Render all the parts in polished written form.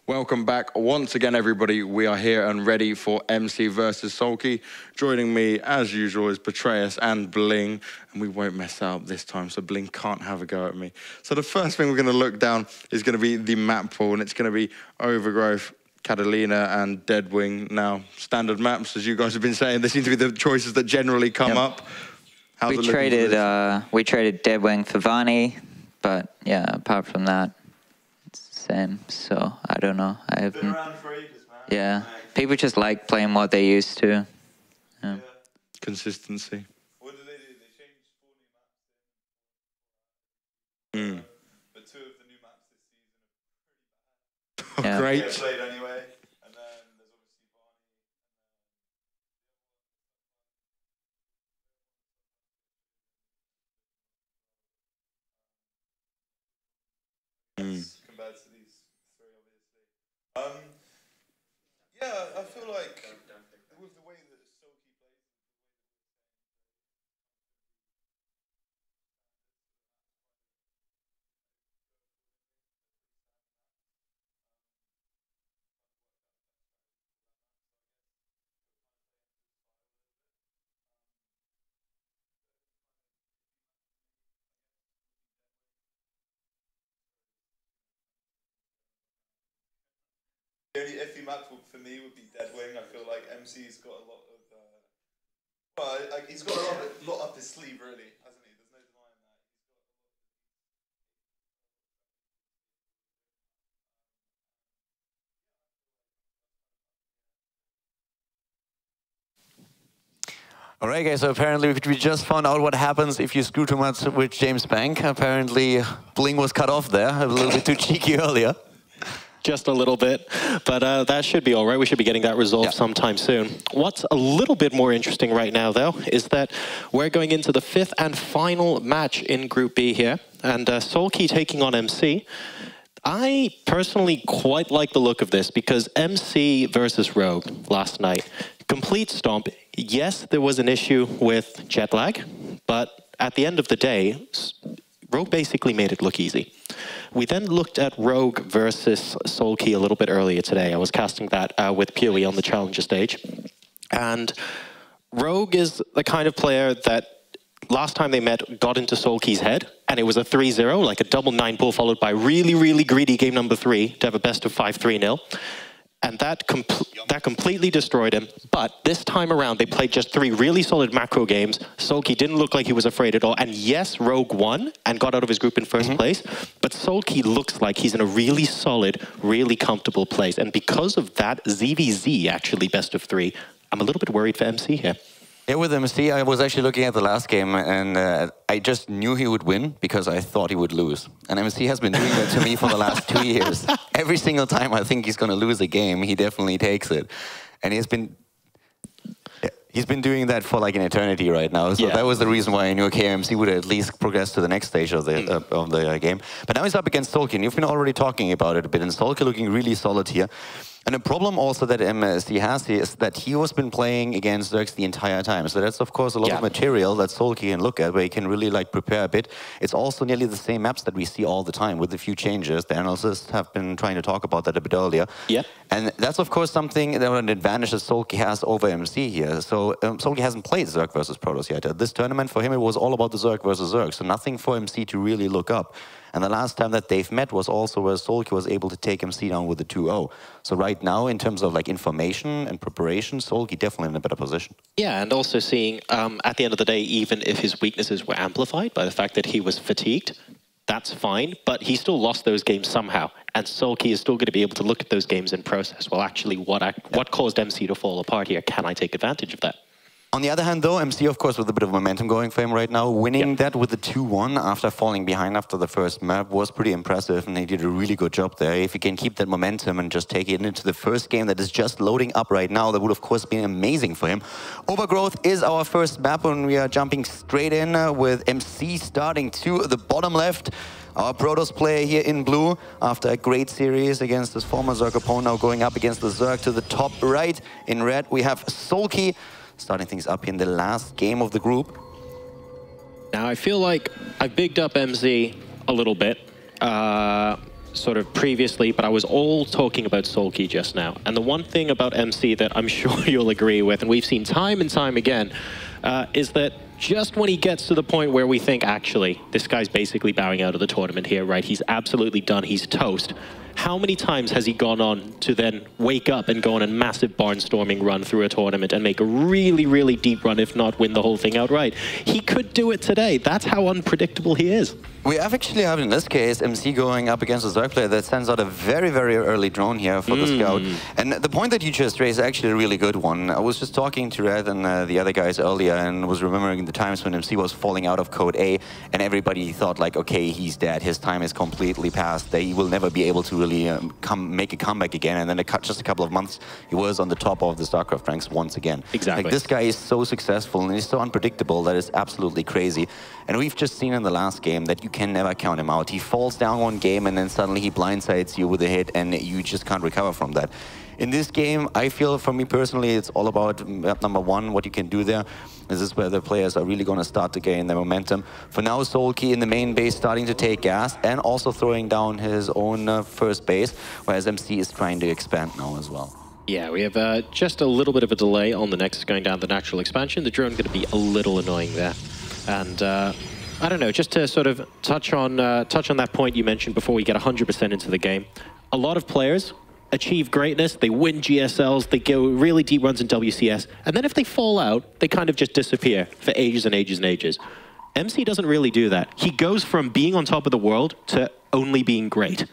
Welcome back once again, everybody. We are here and ready for MC versus Soulkey. Joining me, as usual, is Betrayus and Bling, and we won't mess up this time, so Bling can't have a go at me. So the first thing we're going to look down is going to be the map pool, and it's going to be Overgrowth, Catalina, and Deadwing. Now, standard maps, as you guys have been saying, they seem to be the choices that generally come up. How's we traded Deadwing for Vani, but yeah, apart from that, same, so I don't know. I haven't. Been around for ages, man. Yeah, people just like playing what they used to. Yeah. Consistency. What did they do? They changed 4 new maps. But 2 of the new maps this season are pretty bad. Yeah. Great. They played anyway, and then there's obviously Barney. Compared to these 3, obviously. Yeah, I feel like with the way that Soulkey plays, the only iffy map for me would be Deadwing. I feel like MC's got a lot of, well, he's got a lot up his sleeve, really, hasn't he? There's no denying that. All right, guys, so apparently we just found out what happens if you screw too much with James Bank. Apparently, Bling was cut off there, a little bit too cheeky earlier. Just a little bit, but that should be all right. We should be getting that resolved sometime soon. What's a little bit more interesting right now, though, is that we're going into the 5th and final match in Group B here, and Soulkey taking on MC. I personally quite like the look of this, because MC versus Rogue last night, complete stomp. Yes, there was an issue with jet lag, but at the end of the day, Rogue basically made it look easy. We then looked at Rogue versus Soulkey a little bit earlier today. I was casting that with Pewee on the Challenger stage. And Rogue is the kind of player that last time they met got into Soulkey's head, and it was a 3-0, like a double 9 pull followed by really, really greedy game number 3 to have a best of 5 3-0. And that completely destroyed him. But this time around, they played just 3 really solid macro games. Soulkey didn't look like he was afraid at all. And yes, Rogue won and got out of his group in first place. But Soulkey looks like he's in a really solid, really comfortable place. And because of that, ZVZ actually best of 3. I'm a little bit worried for MC here. Yeah, with MC, I was actually looking at the last game, and I just knew he would win because I thought he would lose. And MC has been doing that to me for the last 2 years. Every single time I think he's going to lose a game, he definitely takes it. And he's been doing that for like an eternity right now. So that was the reason why I knew MC would at least progress to the next stage of the game. But now he's up against Soulkey, and you've been already talking about it a bit. And Soulkey looking really solid here. And the problem also that MC has here is that he has been playing against Zergs the entire time. So that's, of course, a lot of material that Soulkey can look at, where he can really like prepare a bit. It's also nearly the same maps that we see all the time with a few changes. The analysts have been trying to talk about that a bit earlier. And that's, of course, something that an advantage that Soulkey has over MC here. So Soulkey hasn't played Zerg versus Protoss yet. At this tournament, for him, it was all about the Zerg versus Zerg. So nothing for MC to really look up. And the last time that they've met was also where Soulkey was able to take MC down with a 2-0. So right now, in terms of like information and preparation, Soulkey definitely in a better position. Yeah, and also seeing at the end of the day, even if his weaknesses were amplified by the fact that he was fatigued, that's fine, but he still lost those games somehow. And Soulkey is still going to be able to look at those games and process, well, actually, what caused MC to fall apart here? Can I take advantage of that? On the other hand, though, MC, of course, with a bit of momentum going for him right now, winning that with the 2-1 after falling behind after the first map was pretty impressive, and he did a really good job there. If he can keep that momentum and just take it into the first game that is just loading up right now, that would, of course, be amazing for him. Overgrowth is our first map, and we are jumping straight in with MC starting to the bottom left. Our Protoss player here in blue, after a great series against his former Zerg opponent, now going up against the Zerg to the top right. In red, we have Soulkey, starting things up in the last game of the group. Now, I feel like I've bigged up MZ a little bit. sort of previously, but I was all talking about Soulkey just now. And the one thing about MC that I'm sure you'll agree with, and we've seen time and time again, is that just when he gets to the point where we think, actually, this guy's basically bowing out of the tournament here, right? He's absolutely done. He's toast. How many times has he gone on to then wake up and go on a massive barnstorming run through a tournament and make a really, really deep run, if not win the whole thing outright? He could do it today. That's how unpredictable he is. We actually have, in this case, MC going up against a Zerg player that sends out a very, very early drone here for the scout. And the point that you just raised is actually a really good one. I was just talking to Red and the other guys earlier and was remembering the times when MC was falling out of Code A and everybody thought like, okay, he's dead. His time is completely past. They will never be able to really make a comeback again. And then just a couple of months, he was on the top of the Starcraft ranks once again. Exactly. Like, this guy is so successful and he's so unpredictable that it's absolutely crazy. And we've just seen in the last game that you can never count him out. He falls down one game and then suddenly he blindsides you with a hit and you just can't recover from that. In this game, I feel, for me personally, it's all about map number one, what you can do there. This is where the players are really going to start to gain their momentum. For now, Soulkey in the main base starting to take gas and also throwing down his own first base, whereas MC is trying to expand now as well. Yeah, we have just a little bit of a delay on the Nexus going down the natural expansion. The drone going to be a little annoying there. And I don't know, just to sort of touch on that point you mentioned before we get 100% into the game. A lot of players achieve greatness, they win GSLs, they go really deep runs in WCS, and then if they fall out, they kind of just disappear for ages and ages and ages. MC doesn't really do that. He goes from being on top of the world to only being great.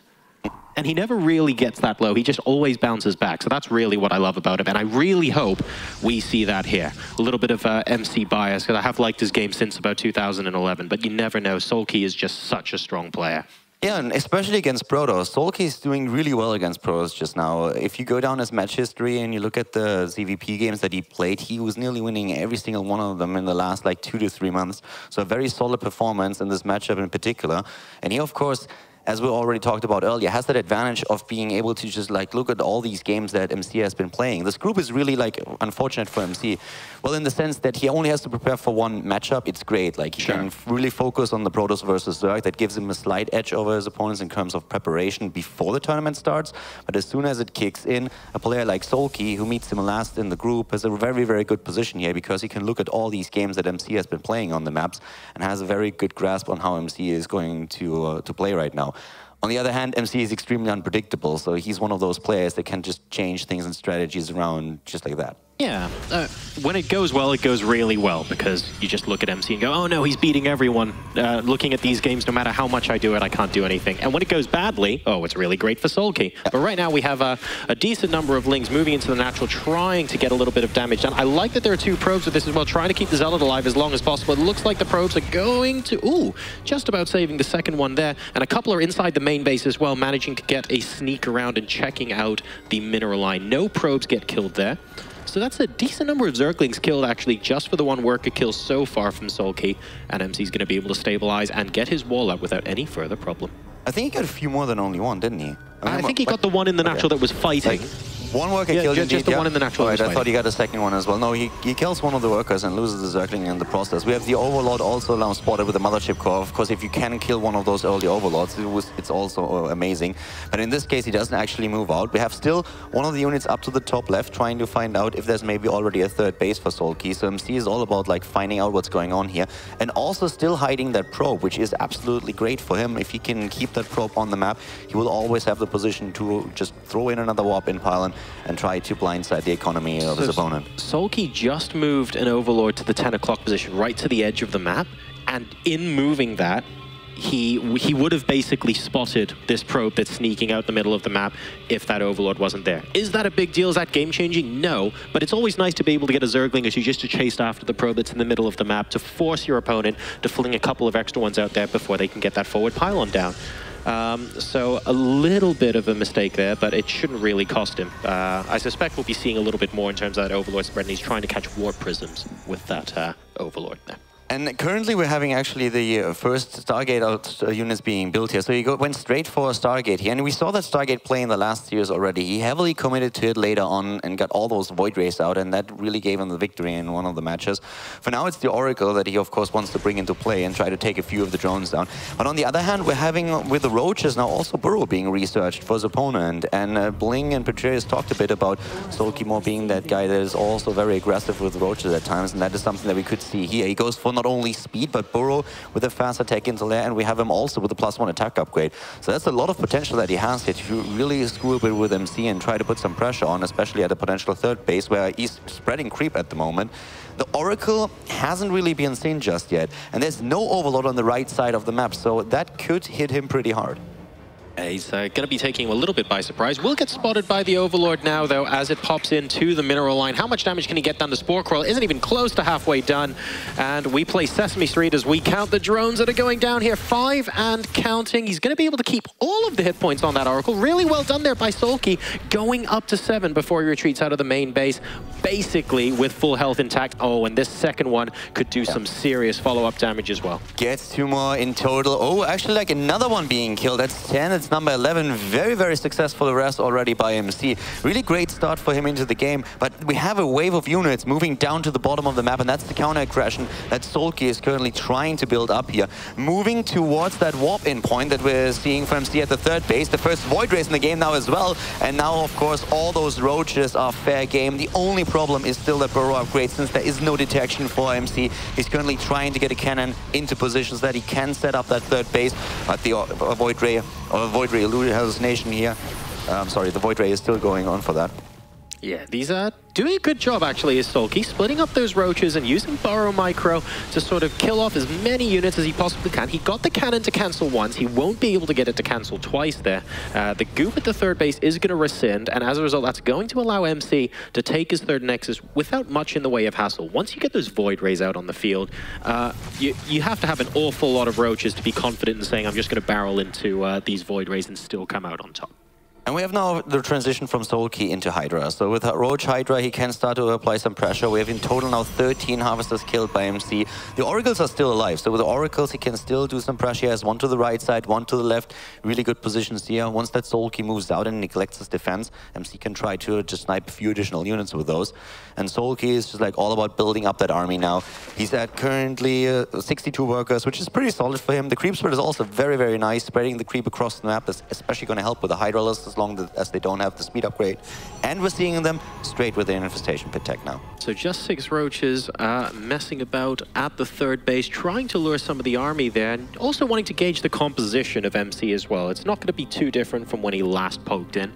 And he never really gets that low. He just always bounces back. So that's really what I love about him. And I really hope we see that here. A little bit of MC bias, because I have liked his game since about 2011. But you never know. Soulkey is just such a strong player. Yeah, and especially against Protoss. Soulkey is doing really well against Protoss just now. If you go down his match history and you look at the ZVP games that he played, he was nearly winning every single one of them in the last like 2 to 3 months. So a very solid performance in this matchup in particular. And he, of course, as we already talked about earlier, has that advantage of being able to just like look at all these games that MC has been playing. This group is really like unfortunate for MC. Well, in the sense that he only has to prepare for one matchup, it's great. Like he can really focus on the Protoss versus Zerg. That gives him a slight edge over his opponents in terms of preparation before the tournament starts. But as soon as it kicks in, a player like Soulkey, who meets him last in the group, has a very, very good position here because he can look at all these games that MC has been playing on the maps and has a very good grasp on how MC is going to play right now. On the other hand, MC is extremely unpredictable, so he's one of those players that can just change things and strategies around just like that. Yeah, when it goes well, it goes really well, because you just look at MC and go, oh no, he's beating everyone. Looking at these games, no matter how much I do it, I can't do anything. And when it goes badly, oh, it's really great for Soulkey. Yeah. But right now we have a decent number of Lings moving into the natural, trying to get a little bit of damage done. I like that there are 2 probes with this as well, trying to keep the Zealot alive as long as possible. It looks like the probes are going to, ooh, just about saving the second one there. And a couple are inside the main base as well, managing to get a sneak around and checking out the mineral line. No probes get killed there. So that's a decent number of Zerglings killed, actually, just for the one worker kill so far from Soulkey. And MC's going to be able to stabilize and get his wall out without any further problem. I think he got a few more than only one, didn't he? I think he got the one in the natural that was fighting. Like, one worker killed just the one in the natural. Right, I thought he got a second one as well. No, he kills one of the workers and loses the Zergling in the process. We have the Overlord also now spotted with the Mothership Core. Of course, if you can kill one of those early Overlords, it's also amazing. But in this case, he doesn't actually move out. We have still one of the units up to the top left, trying to find out if there's maybe already a third base for Soulkey. So MC is all about like finding out what's going on here, and also still hiding that probe, which is absolutely great for him. If he can keep that probe on the map, he will always have the position to just throw in another warp in pylon and try to blindside the economy of his opponent. Soulkey just moved an Overlord to the 10 o'clock position, right to the edge of the map, and in moving that, he would have basically spotted this probe that's sneaking out the middle of the map if that Overlord wasn't there. Is that a big deal? Is that game-changing? No, but it's always nice to be able to get a Zergling as you just to chase after the probe that's in the middle of the map, to force your opponent to fling a couple of extra ones out there before they can get that forward pylon down. So a little bit of a mistake there, but it shouldn't really cost him. I suspect we'll be seeing a little bit more in terms of that Overlord spread, and he's trying to catch Warp Prisms with that Overlord there. And currently we're having actually the first Stargate out units being built here. So he went straight for a Stargate here. And we saw that Stargate play in the last years already. He heavily committed to it later on and got all those Void Rays out. And that really gave him the victory in one of the matches. For now, it's the Oracle that he, of course, wants to bring into play and try to take a few of the drones down. But on the other hand, we're having, with the Roaches now, also Burrow being researched for his opponent. And Bling and Petraeus talked a bit about Soulkey more being that guy that is also very aggressive with Roaches at times. And that is something that we could see here. He goes for not only speed, but Burrow with a fast attack into lair, and we have him also with a +1 attack upgrade. So that's a lot of potential that he has here to really screw a bit with MC and try to put some pressure on, especially at a potential third base where he's spreading creep at the moment. The Oracle hasn't really been seen just yet, and there's no Overlord on the right side of the map, so that could hit him pretty hard. He's going to be taking him a little bit by surprise. Will get spotted by the Overlord now, though, as it pops into the mineral line. How much damage can he get down to Spore Coil? Isn't even close to halfway done. And we play Sesame Street as we count the drones that are going down here. 5 and counting. He's going to be able to keep all of the hit points on that Oracle. Really well done there by Soulkey, going up to 7 before he retreats out of the main base, basically with full health intact. Oh, and this second one could do some serious follow-up damage as well. Gets 2 more in total. Oh, actually, like another one being killed. That's 10. It's number 11. Very, very successful arrest already by MC. Really great start for him into the game, but we have a wave of units moving down to the bottom of the map, and that's the counter aggression that Soulkey is currently trying to build up here. Moving towards that warp-in point that we're seeing for MC at the third base. The first Void Rays in the game now as well, and now, of course, all those Roaches are fair game. The only problem is still that Burrow upgrade, since there is no detection for MC. He's currently trying to get a cannon into positions that he can set up that third base, but the Void Ray hallucination here. Sorry, the Void Ray is still going on for that. Yeah, these are doing a good job, actually, is Soulkey, splitting up those Roaches and using Burrow Micro to sort of kill off as many units as he possibly can. He got the cannon to cancel once. He won't be able to get it to cancel twice there. The goop at the third base is going to rescind, and as a result, that's going to allow MC to take his third Nexus without much in the way of hassle. Once you get those Void Rays out on the field, you have to have an awful lot of Roaches to be confident in saying, I'm just going to barrel into these Void Rays and still come out on top. And we have now the transition from Soulkey into Hydra. So with Roach Hydra, he can start to apply some pressure. We have in total now 13 Harvesters killed by MC. The Oracles are still alive. So with the Oracles, he can still do some pressure. He has one to the right side, one to the left. Really good positions here. Once that Soulkey moves out and neglects his defense, MC can try to just snipe a few additional units with those. And Soulkey is just like all about building up that army now. He's at currently 62 workers, which is pretty solid for him. The creep spread is also very, very nice. Spreading the creep across the map is especially going to help with the Hydra list as long as they don't have the speed upgrade. And we're seeing them straight with the Infestation Pit tech now. So just 6 Roaches messing about at the third base, trying to lure some of the army there, and also wanting to gauge the composition of MC as well. It's not going to be too different from when he last poked in.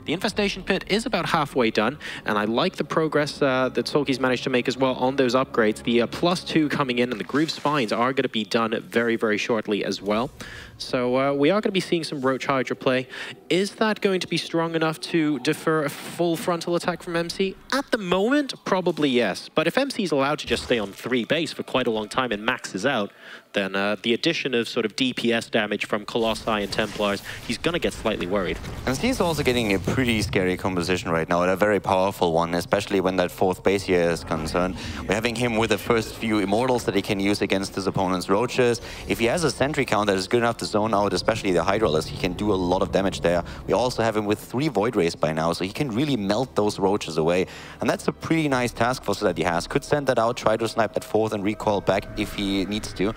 The Infestation Pit is about halfway done, and I like the progress that Soulkey's managed to make as well on those upgrades. The +2 coming in and the Groove Spines are going to be done very, very shortly as well. So we are going to be seeing some Roach Hydra play. Is that going to be strong enough to defer a full frontal attack from MC? At the moment, probably yes. But if MC is allowed to just stay on 3 base for quite a long time and maxes out, then the addition of sort of DPS damage from Colossi and Templars, he's going to get slightly worried. And he's also getting a pretty scary composition right now, and a very powerful one, especially when that 4th base here is concerned. We're having him with the first few Immortals that he can use against his opponent's Roaches. If he has a sentry count that is good enough to zone out, especially the Hydra list, he can do a lot of damage there. We also have him with 3 Void Rays by now, so he can really melt those Roaches away. And that's a pretty nice task force that he has. Could send that out, try to snipe that 4th and recoil back if he needs to.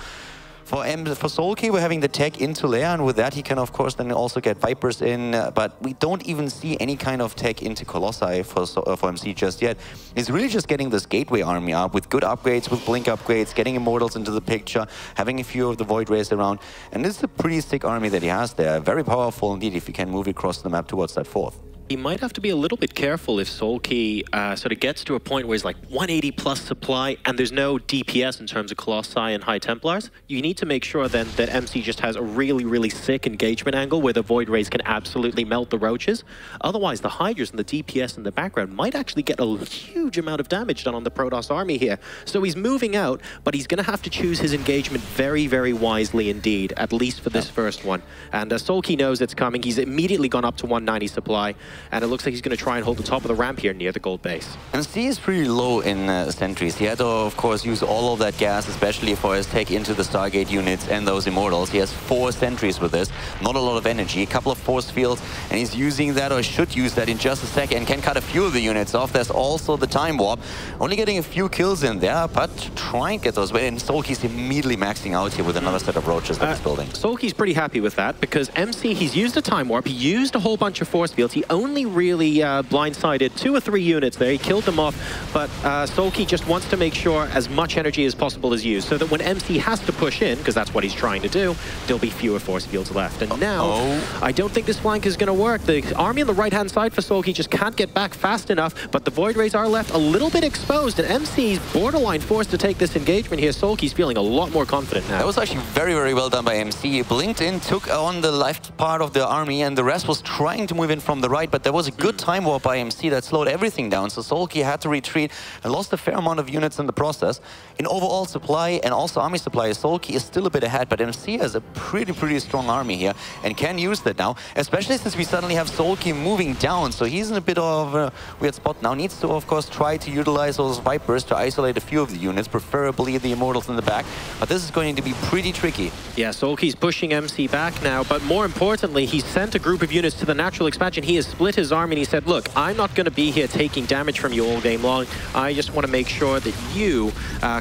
For Soulkey, we're having the tech into lair, and with that he can of course then also get Vipers in, but we don't even see any kind of tech into Colossi for MC just yet. He's really just getting this Gateway army up with good upgrades, with Blink upgrades, getting Immortals into the picture, having a few of the Void Rays around, and this is a pretty sick army that he has there. Very powerful indeed if he can move across the map towards that 4th. He might have to be a little bit careful if Soulkey sort of gets to a point where he's like 180 plus supply and there's no DPS in terms of Colossi and High Templars. You need to make sure then that MC just has a really, really sick engagement angle where the Void Rays can absolutely melt the Roaches. Otherwise, the Hydras and the DPS in the background might actually get a huge amount of damage done on the Protoss army here. So he's moving out, but he's going to have to choose his engagement very, very wisely indeed, at least for this first one. And Soulkey knows it's coming. He's immediately gone up to 190 supply. and it looks like he's going to try and hold the top of the ramp here near the gold base. MC is pretty low in sentries. He had to, of course, use all of that gas, especially for his take into the Stargate units and those Immortals. He has 4 sentries with this, not a lot of energy, a couple of force fields, and he's using that, or should use that in just a second, and can cut a few of the units off. There's also the time warp. Only getting a few kills in there, but trying to get those. And Soulkey's immediately maxing out here with another set of roaches that he's building. Soulkey's pretty happy with that, because MC, he's used a time warp, he used a whole bunch of force fields, he only really blindsided 2 or 3 units there, he killed them off, but Soulkey just wants to make sure as much energy as possible is used, so that when MC has to push in, because that's what he's trying to do, there'll be fewer force fields left. And now, I don't think this flank is going to work. The army on the right-hand side for Soulkey just can't get back fast enough, but the Void Rays are left a little bit exposed, and MC's borderline forced to take this engagement here. Soulkey's feeling a lot more confident now. That was actually very, very well done by MC. He blinked in, took on the left part of the army, and the rest was trying to move in from the right, but there was a good time warp by MC that slowed everything down, so Soulkey had to retreat and lost a fair amount of units in the process. In overall supply and also army supply, Soulkey is still a bit ahead, but MC has a pretty strong army here and can use that now, especially since we suddenly have Soulkey moving down, so he's in a bit of a weird spot now. Needs to, of course, try to utilize those Vipers to isolate a few of the units, preferably the Immortals in the back, but this is going to be pretty tricky. Yeah, Soulkey's pushing MC back now, but more importantly, he's sent a group of units to the natural expansion. He has split his army and he said, look, I'm not going to be here taking damage from you all game long. I just want to make sure that you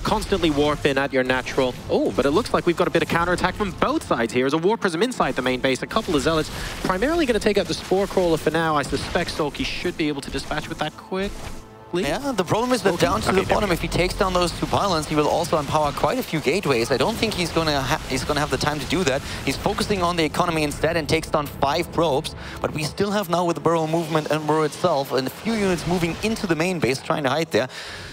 constantly warp in at your natural. Oh, but it looks like we've got a bit of counterattack from both sides here. There's a War Prism inside the main base, a couple of Zealots, primarily going to take out the Spore Crawler for now. I suspect Soulkey should be able to dispatch with that quick. Yeah, the problem is that down to the bottom, if he takes down those 2 pylons, he will also empower quite a few gateways. I don't think he's gonna have the time to do that. He's focusing on the economy instead and takes down 5 probes. But we still have now with the burrow movement and burrow itself and a few units moving into the main base, trying to hide there.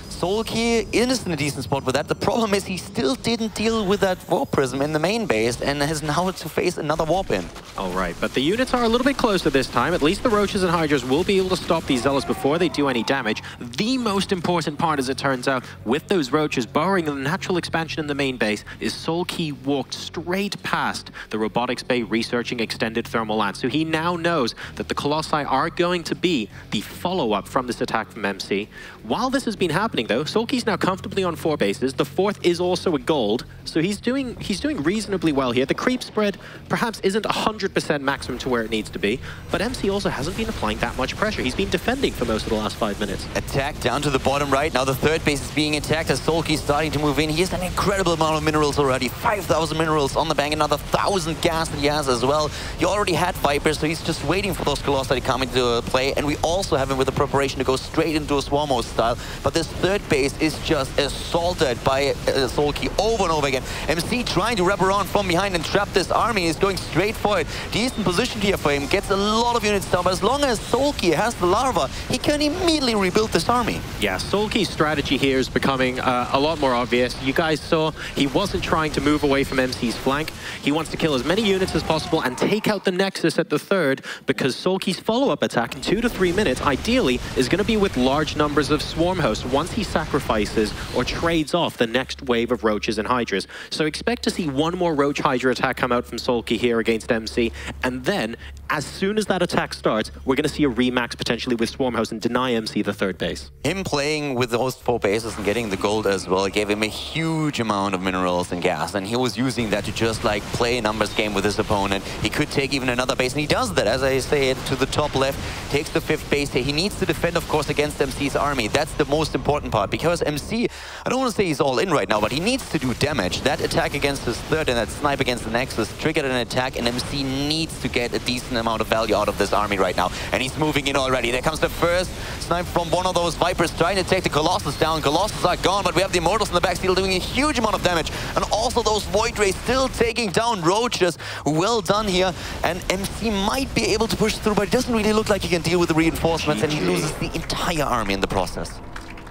Soulkey is in a decent spot with that. The problem is he still didn't deal with that Warp Prism in the main base and has now to face another warp in. All right, but the units are a little bit closer this time. At least the Roaches and Hydras will be able to stop these Zealots before they do any damage. The most important part, as it turns out, with those Roaches burrowing in the natural expansion in the main base, is Soulkey walked straight past the robotics bay researching extended thermal lance. So he now knows that the Colossi are going to be the follow-up from this attack from MC. While this has been happening, though, Soulkey's now comfortably on 4 bases. The 4th is also a gold, so he's doing reasonably well here. The creep spread perhaps isn't 100% maximum to where it needs to be, but MC also hasn't been applying that much pressure. He's been defending for most of the last 5 minutes. Attack down to the bottom right. Now the 3rd base is being attacked as Soulkey's starting to move in. He has an incredible amount of minerals already. 5,000 minerals on the bank, another 1,000 gas that he has as well. He already had Vipers, so he's just waiting for those Colossi to come into play, and we also have him with the preparation to go straight into a Swarmos style. But this 3rd base is just assaulted by Soulkey over and over again. MC trying to wrap around from behind and trap this army. Is going straight for it. Decent position here for him. Gets a lot of units down, but as long as Soulkey has the larva, he can immediately rebuild this army. Yeah, Soulkey's strategy here is becoming a lot more obvious. You guys saw he wasn't trying to move away from MC's flank. He wants to kill as many units as possible and take out the Nexus at the 3rd, because Soulkey's follow-up attack in 2 to 3 minutes, ideally, is going to be with large numbers of Swarm hosts once he sacrifices or trades off the next wave of Roaches and Hydras. So expect to see one more Roach Hydra attack come out from Soulkey here against MC, and then, as soon as that attack starts, we're going to see a remax potentially with Swarmhouse and deny MC the 3rd base. Him playing with those 4 bases and getting the gold as well gave him a huge amount of minerals and gas, and he was using that to just like play a numbers game with his opponent. He could take even another base, and he does that, as I say, to the top left, takes the 5th base here. He needs to defend, of course, against MC's army. That's the most important part, because MC, I don't want to say he's all in right now, but he needs to do damage. That attack against his 3rd and that snipe against the Nexus triggered an attack, and MC needs to get a decent amount of value out of this army right now. And he's moving in already. There comes the first snipe from one of those Vipers trying to take the Colossus down. Colossus are gone, but we have the Immortals in the back still doing a huge amount of damage. And also those Void Rays still taking down Roaches. Well done here. And MC might be able to push through, but it doesn't really look like he can deal with the reinforcements, and he loses the entire army in the process.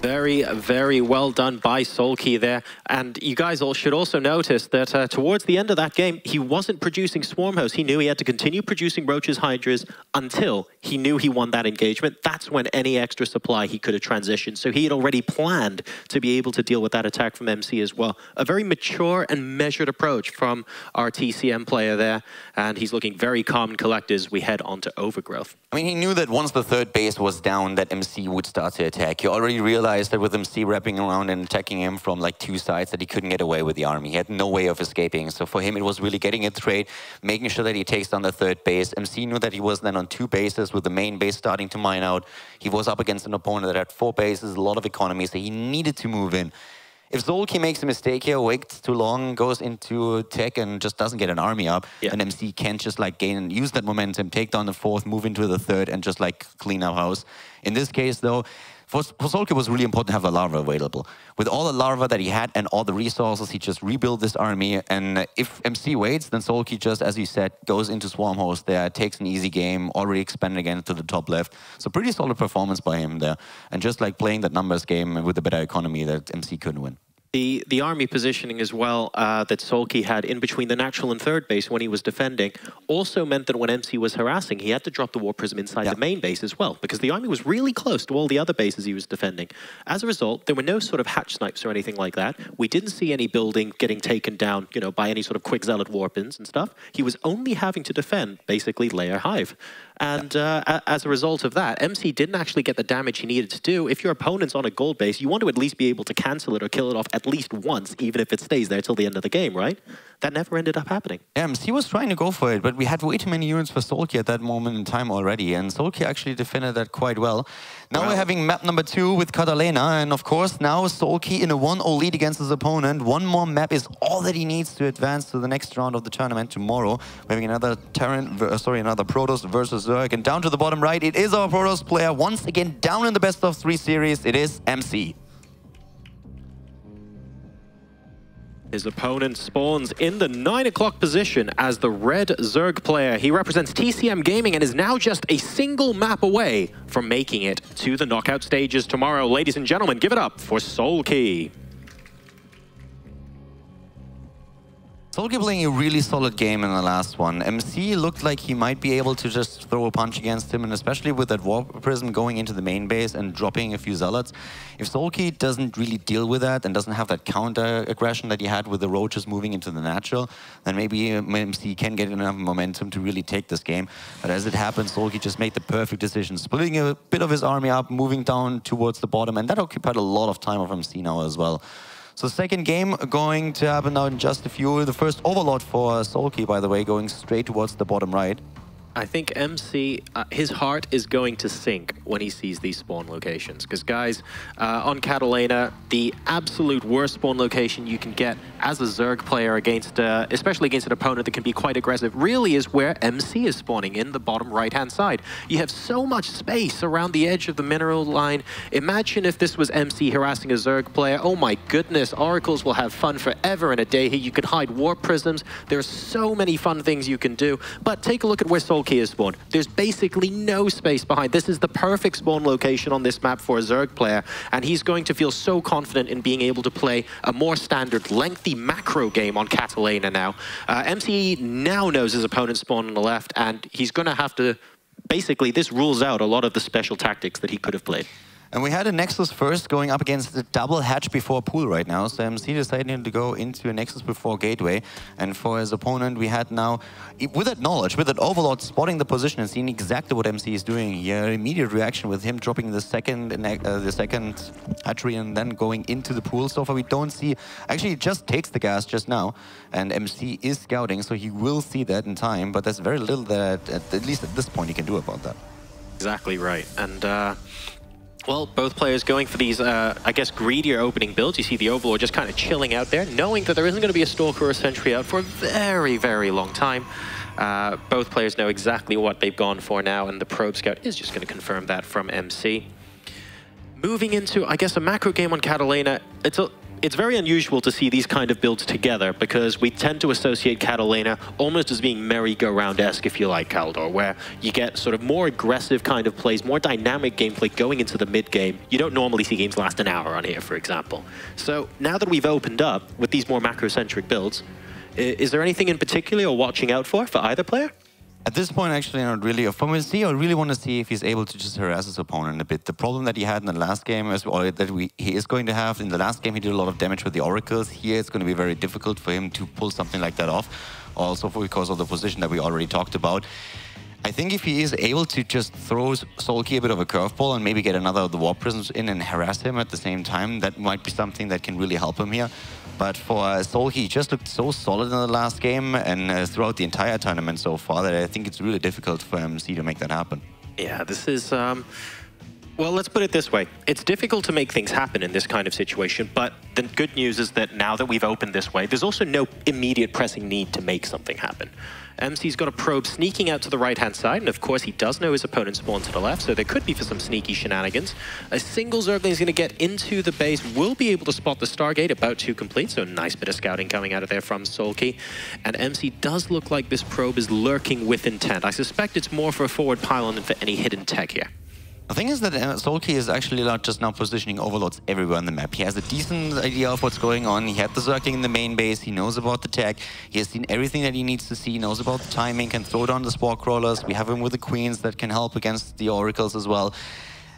Very, very well done by Soulkey there. And you guys all should also notice that towards the end of that game, he wasn't producing Swarm Hosts. He knew he had to continue producing Roaches, Hydras until he knew he won that engagement. That's when any extra supply he could have transitioned. So he had already planned to be able to deal with that attack from MC as well. A very mature and measured approach from our TCM player there. And he's looking very calm and collected as we head on to Overgrowth. I mean, he knew that once the third base was down, that MC would start to attack. He already realized that with MC wrapping around and attacking him from like two sides, that he couldn't get away with the army. He had no way of escaping. So for him, it was really getting a trade, making sure that he takes down the third base. MC knew that he was then on two bases with the main base starting to mine out. He was up against an opponent that had four bases, a lot of economy, so he needed to move in. If Soulkey makes a mistake here, waits too long, goes into tech and just doesn't get an army up, and MC can't just like gain and use that momentum, take down the fourth, move into the third, and just like clean up house. In this case, though, for Soulkey, it was really important to have the larva available. With all the larva that he had and all the resources, he just rebuilt this army. And if MC waits, then Soulkey just, as you said, goes into Swarm Host there, takes an easy game, already expanded again to the top left. So pretty solid performance by him there. And just like playing that numbers game with a better economy that MC couldn't win. The army positioning as well that Soulkey had in between the natural and third base when he was defending also meant that when MC was harassing, he had to drop the War Prism inside the main base as well, because the army was really close to all the other bases he was defending. As a result, there were no sort of hatch snipes or anything like that. We didn't see any building getting taken down, you know, by any sort of quick zealot warpins and stuff. He was only having to defend, basically, layer hive. And as a result of that, MC didn't actually get the damage he needed to do. If your opponent's on a gold base, you want to at least be able to cancel it or kill it off at least once, even if it stays there till the end of the game, right? That never ended up happening. Yeah, MC was trying to go for it, but we had way too many units for Soulkey at that moment in time already, and Soulkey actually defended that quite well. Now we're having map number 2 with Catalina, and of course now Soulkey in a 1-0 lead against his opponent. One more map is all that he needs to advance to the next round of the tournament tomorrow. We're having another another Protoss versus Zerg, and down to the bottom right, it is our Protoss player once again down in the best of 3 series. It is MC. His opponent spawns in the 9 o'clock position as the red Zerg player. He represents TCM Gaming and is now just a single map away from making it to the knockout stages tomorrow. Ladies and gentlemen, give it up for Soulkey. Soulkey playing a really solid game in the last one. MC looked like he might be able to just throw a punch against him, and especially with that Warp Prism going into the main base and dropping a few Zealots. If Soulkey doesn't really deal with that and doesn't have that counter-aggression that he had with the Roaches moving into the natural, then maybe MC can get enough momentum to really take this game. But as it happened, Soulkey just made the perfect decision, splitting a bit of his army up, moving down towards the bottom, and that occupied a lot of time of MC now as well. So second game going to happen now in just a few. The first Overlord for Soulkey, by the way, going straight towards the bottom right. I think MC, his heart is going to sink when he sees these spawn locations. Because guys, on Catalina, the absolute worst spawn location you can get as a Zerg player against, especially against an opponent that can be quite aggressive, really is where MC is spawning, in the bottom right-hand side. You have so much space around the edge of the mineral line. Imagine if this was MC harassing a Zerg player. Oh my goodness, Oracles will have fun forever and a day here. You can hide Warp Prisms. There's so many fun things you can do. But take a look at where Soulkey is spawned. There's basically no space behind. This is the perfect spawn location on this map for a Zerg player, and he's going to feel so confident in being able to play a more standard, lengthy macro game on Catalina now. MC now knows his opponent's spawn on the left, and he's going to have to... Basically, this rules out a lot of the special tactics that he could have played. And we had a Nexus first going up against the double hatch before pool right now. So MC decided to go into a Nexus before gateway. And for his opponent, we had now, with that knowledge, with that Overlord spotting the position and seeing exactly what MC is doing, he had an immediate reaction with him dropping the second hatchery and then going into the pool. So far we don't see, actually he just takes the gas just now. And MC is scouting, so he will see that in time. But there's very little that, at least at this point, he can do about that. Exactly right. And well, both players going for these, I guess, greedier opening builds. You see the Overlord just kind of chilling out there, knowing that there isn't going to be a Stalker or a Sentry out for a very, very long time. Both players know exactly what they've gone for now, and the Probe Scout is just going to confirm that from MC. Moving into, I guess, a macro game on Catalina, it's very unusual to see these kind of builds together because we tend to associate Catalina almost as being merry-go-round-esque, if you like, Kaldor, where you get sort of more aggressive kind of plays, more dynamic gameplay going into the mid-game. You don't normally see games last an hour on here, for example. So now that we've opened up with these more macro-centric builds, is there anything in particular you're watching out for either player? At this point, actually, not really. For MC, I really want to see if he's able to just harass his opponent a bit. The problem that he had in the last game, he is going to have, in the last game, he did a lot of damage with the Oracles. Here, it's going to be very difficult for him to pull something like that off, also because of the position that we already talked about. I think if he is able to just throw Soulkey a bit of a curveball and maybe get another of the Warp Prisms in and harass him at the same time, that might be something that can really help him here. But for Soulkey, he just looked so solid in the last game and throughout the entire tournament so far that I think it's really difficult for MC to make that happen. Yeah, this is... Well, let's put it this way. It's difficult to make things happen in this kind of situation, but the good news is that now that we've opened this way, there's also no immediate pressing need to make something happen. MC's got a probe sneaking out to the right-hand side, and of course he does know his opponent spawned to the left, so there could be for some sneaky shenanigans. A single Zergling is going to get into the base, will be able to spot the Stargate about to complete, so a nice bit of scouting coming out of there from Soulkey. And MC does look like this probe is lurking with intent. I suspect it's more for a forward pylon than for any hidden tech here. The thing is that Soulkey is actually not just now positioning overlords everywhere on the map. He has a decent idea of what's going on. He had the Zergling in the main base. He knows about the tech. He has seen everything that he needs to see. He knows about the timing, can throw down the Spore Crawlers. We have him with the Queens that can help against the Oracles as well.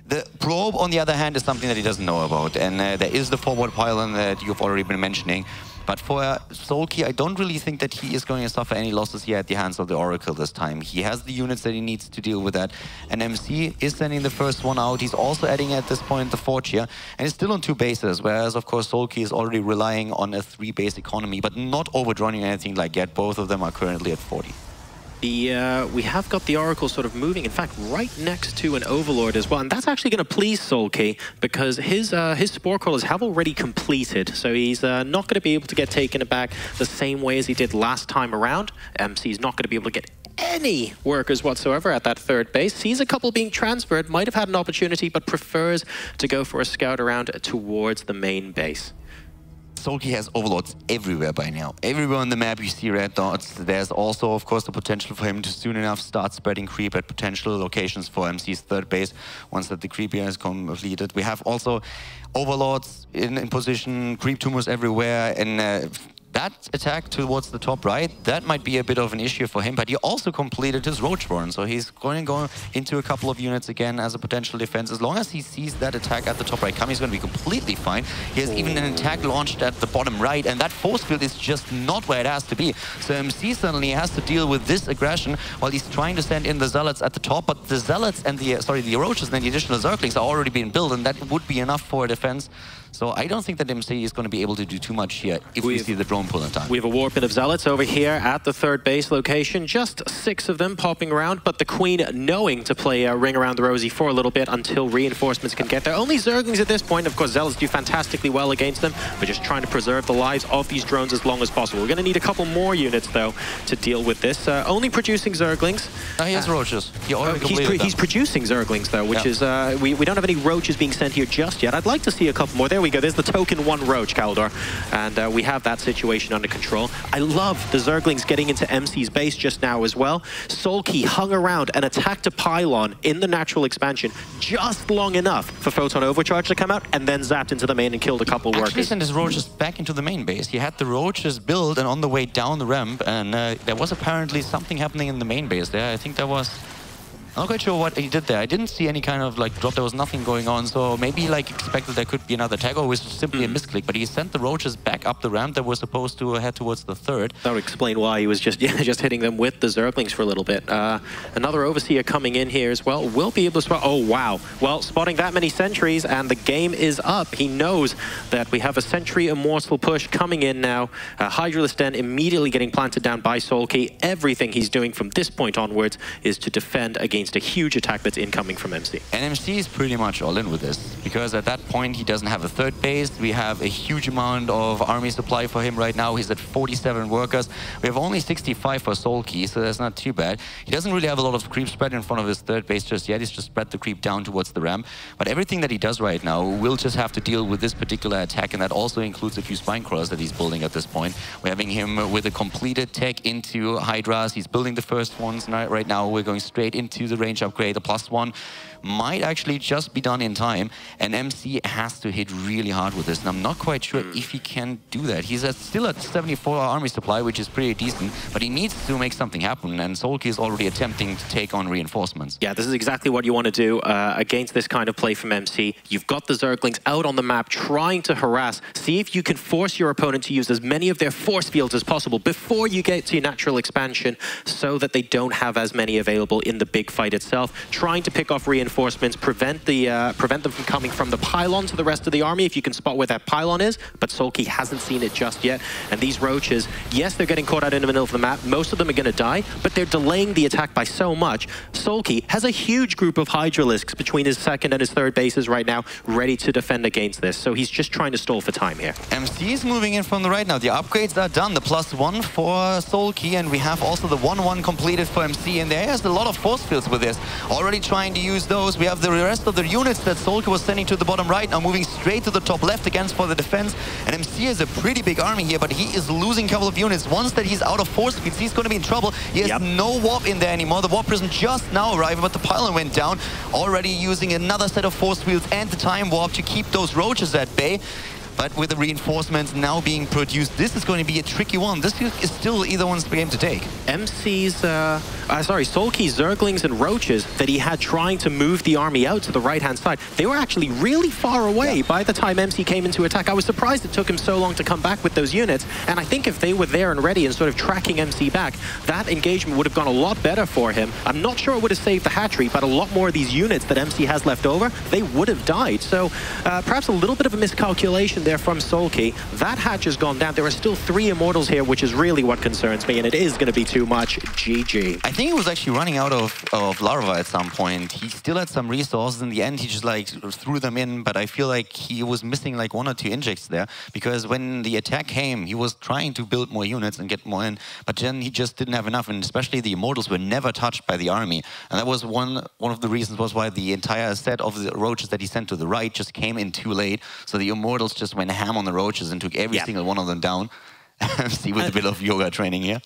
The probe, on the other hand, is something that he doesn't know about. And there is the forward pylon that you've already been mentioning. But for Soulkey, I don't really think that he is going to suffer any losses here at the hands of the Oracle this time. He has the units that he needs to deal with that. And MC is sending the first one out. He's also adding at this point the Forge here. And it's still on 2 bases, whereas, of course, Soulkey is already relying on a 3-base economy, but not overdrawing anything like that. Both of them are currently at 40. We have got the Oracle sort of moving, in fact, right next to an Overlord as well. And that's actually going to please Soulkey because his Spore Crawlers have already completed. So he's not going to be able to get taken aback the same way as he did last time around. MC's not going to be able to get any workers whatsoever at that 3rd base. Sees a couple being transferred, might have had an opportunity, but prefers to go for a scout around towards the main base. Soulkey has overlords everywhere by now. Everywhere on the map you see red dots. There's also, of course, the potential for him to soon enough start spreading creep at potential locations for MC's 3rd base once that the creep here is completed. We have also overlords in position, creep tumors everywhere, and that attack towards the top right, that might be a bit of an issue for him, but he also completed his Roachborn, so he's going to go into a couple of units again as a potential defense. As long as he sees that attack at the top right coming, he's going to be completely fine. He has even an attack launched at the bottom right, and that force field is just not where it has to be. So MC suddenly has to deal with this aggression while he's trying to send in the Zealots at the top, but the Zealots and the Roaches and the additional Zerglings are already being built, and that would be enough for a defense. So I don't think that MC is going to be able to do too much here if we see the drone pull in time. We have a warping of Zealots over here at the 3rd base location. Just 6 of them popping around, but the Queen knowing to play a ring around the rosy for a little bit until reinforcements can get there. Only Zerglings at this point. Of course, Zealots do fantastically well against them. We're just trying to preserve the lives of these drones as long as possible. We're going to need a couple more units, though, to deal with this. Only producing Zerglings. He has Roaches. He's producing Zerglings, though, which is... we don't have any Roaches being sent here just yet. I'd like to see a couple more. There we go. There's the token 1 Roach, Kaldor. And we have that situation under control. I love the Zerglings getting into MC's base just now as well. Soulkey hung around and attacked a pylon in the natural expansion just long enough for Photon Overcharge to come out and then zapped into the main and killed a couple workers. Actually sent his Roaches back into the main base. He had the Roaches build and on the way down the ramp, and there was apparently something happening in the main base there. I think there was... I'm not quite sure what he did there. I didn't see any kind of drop. There was nothing going on, so maybe he expected there could be another tag, or it was simply a misclick. But he sent the Roaches back up the ramp that were supposed to head towards the 3rd. That would explain why he was just hitting them with the Zerglings for a little bit. Another Overseer coming in here as well. Will be able to spot... Oh, wow. Well, spotting that many sentries, and the game is up. He knows that we have a Sentry Immortal push coming in now. Hydralisk Den immediately getting planted down by Soulkey. Everything he's doing from this point onwards is to defend against against a huge attack that's incoming from MC. And MC is pretty much all in with this, because at that point he doesn't have a third base. We have a huge amount of army supply for him right now. He's at 47 workers. We have only 65 for Soulkey, so that's not too bad. He doesn't really have a lot of creep spread in front of his third base just yet. He's just spread the creep down towards the ramp. But everything that he does right now will just have to deal with this particular attack, and that also includes a few spine crawlers that he's building at this point. We're having him with a completed tech into Hydras. He's building the first ones right now. We're going straight into the range upgrade. The +1 might actually just be done in time, and MC has to hit really hard with this, and I'm not quite sure if he can do that. He's still at 74 army supply, which is pretty decent, but he needs to make something happen, and Soulkey is already attempting to take on reinforcements. Yeah, this is exactly what you want to do against this kind of play from MC. You've got the Zerglings out on the map trying to harass. See if you can force your opponent to use as many of their force fields as possible before you get to your natural expansion, so that they don't have as many available in the big fight itself. Trying to pick off reinforcements, prevent them from coming from the pylon to the rest of the army if you can spot where that pylon is, but Soulkey hasn't seen it just yet. And these roaches, yes, they're getting caught out in the middle of the map. Most of them are going to die, but they're delaying the attack by so much. Soulkey has a huge group of Hydralisks between his second and his third bases right now, ready to defend against this. So he's just trying to stall for time here. MC is moving in from the right now. The upgrades are done. The +1 for Soulkey, and we have also the 1-1 completed for MC, and there is a lot of force fields with this. Already trying to use those. We have the rest of the units that Soulkey was sending to the bottom right now moving straight to the top left against for the defense. And MC is a pretty big army here, but he is losing a couple of units. Once that he's out of force fields, he's going to be in trouble. He has no warp in there anymore. The warp prism just now arrived, but the pylon went down. Already using another set of force fields and the time warp to keep those roaches at bay. But with the reinforcements now being produced, this is going to be a tricky one. This is still either one's game to take. Soulkey's Zerglings and Roaches that he had trying to move the army out to the right-hand side, they were actually really far away by the time MC came into attack. I was surprised it took him so long to come back with those units, and I think if they were there and ready and sort of tracking MC back, that engagement would have gone a lot better for him. I'm not sure it would have saved the hatchery, but a lot more of these units that MC has left over, they would have died. So perhaps a little bit of a miscalculation there from Soulkey. That hatch has gone down. There are still 3 Immortals here, which is really what concerns me, and it is going to be too much. GG. I think he was actually running out of larva at some point. He still had some resources. In the end, he just like threw them in, but I feel like he was missing like 1 or 2 injects there, because when the attack came, he was trying to build more units and get more in, but then he just didn't have enough, and especially the Immortals were never touched by the army. And that was one of the reasons was why the entire set of the roaches that he sent to the right just came in too late. So the Immortals just went ham on the roaches and took every single one of them down. See, with a bit of yoga training here.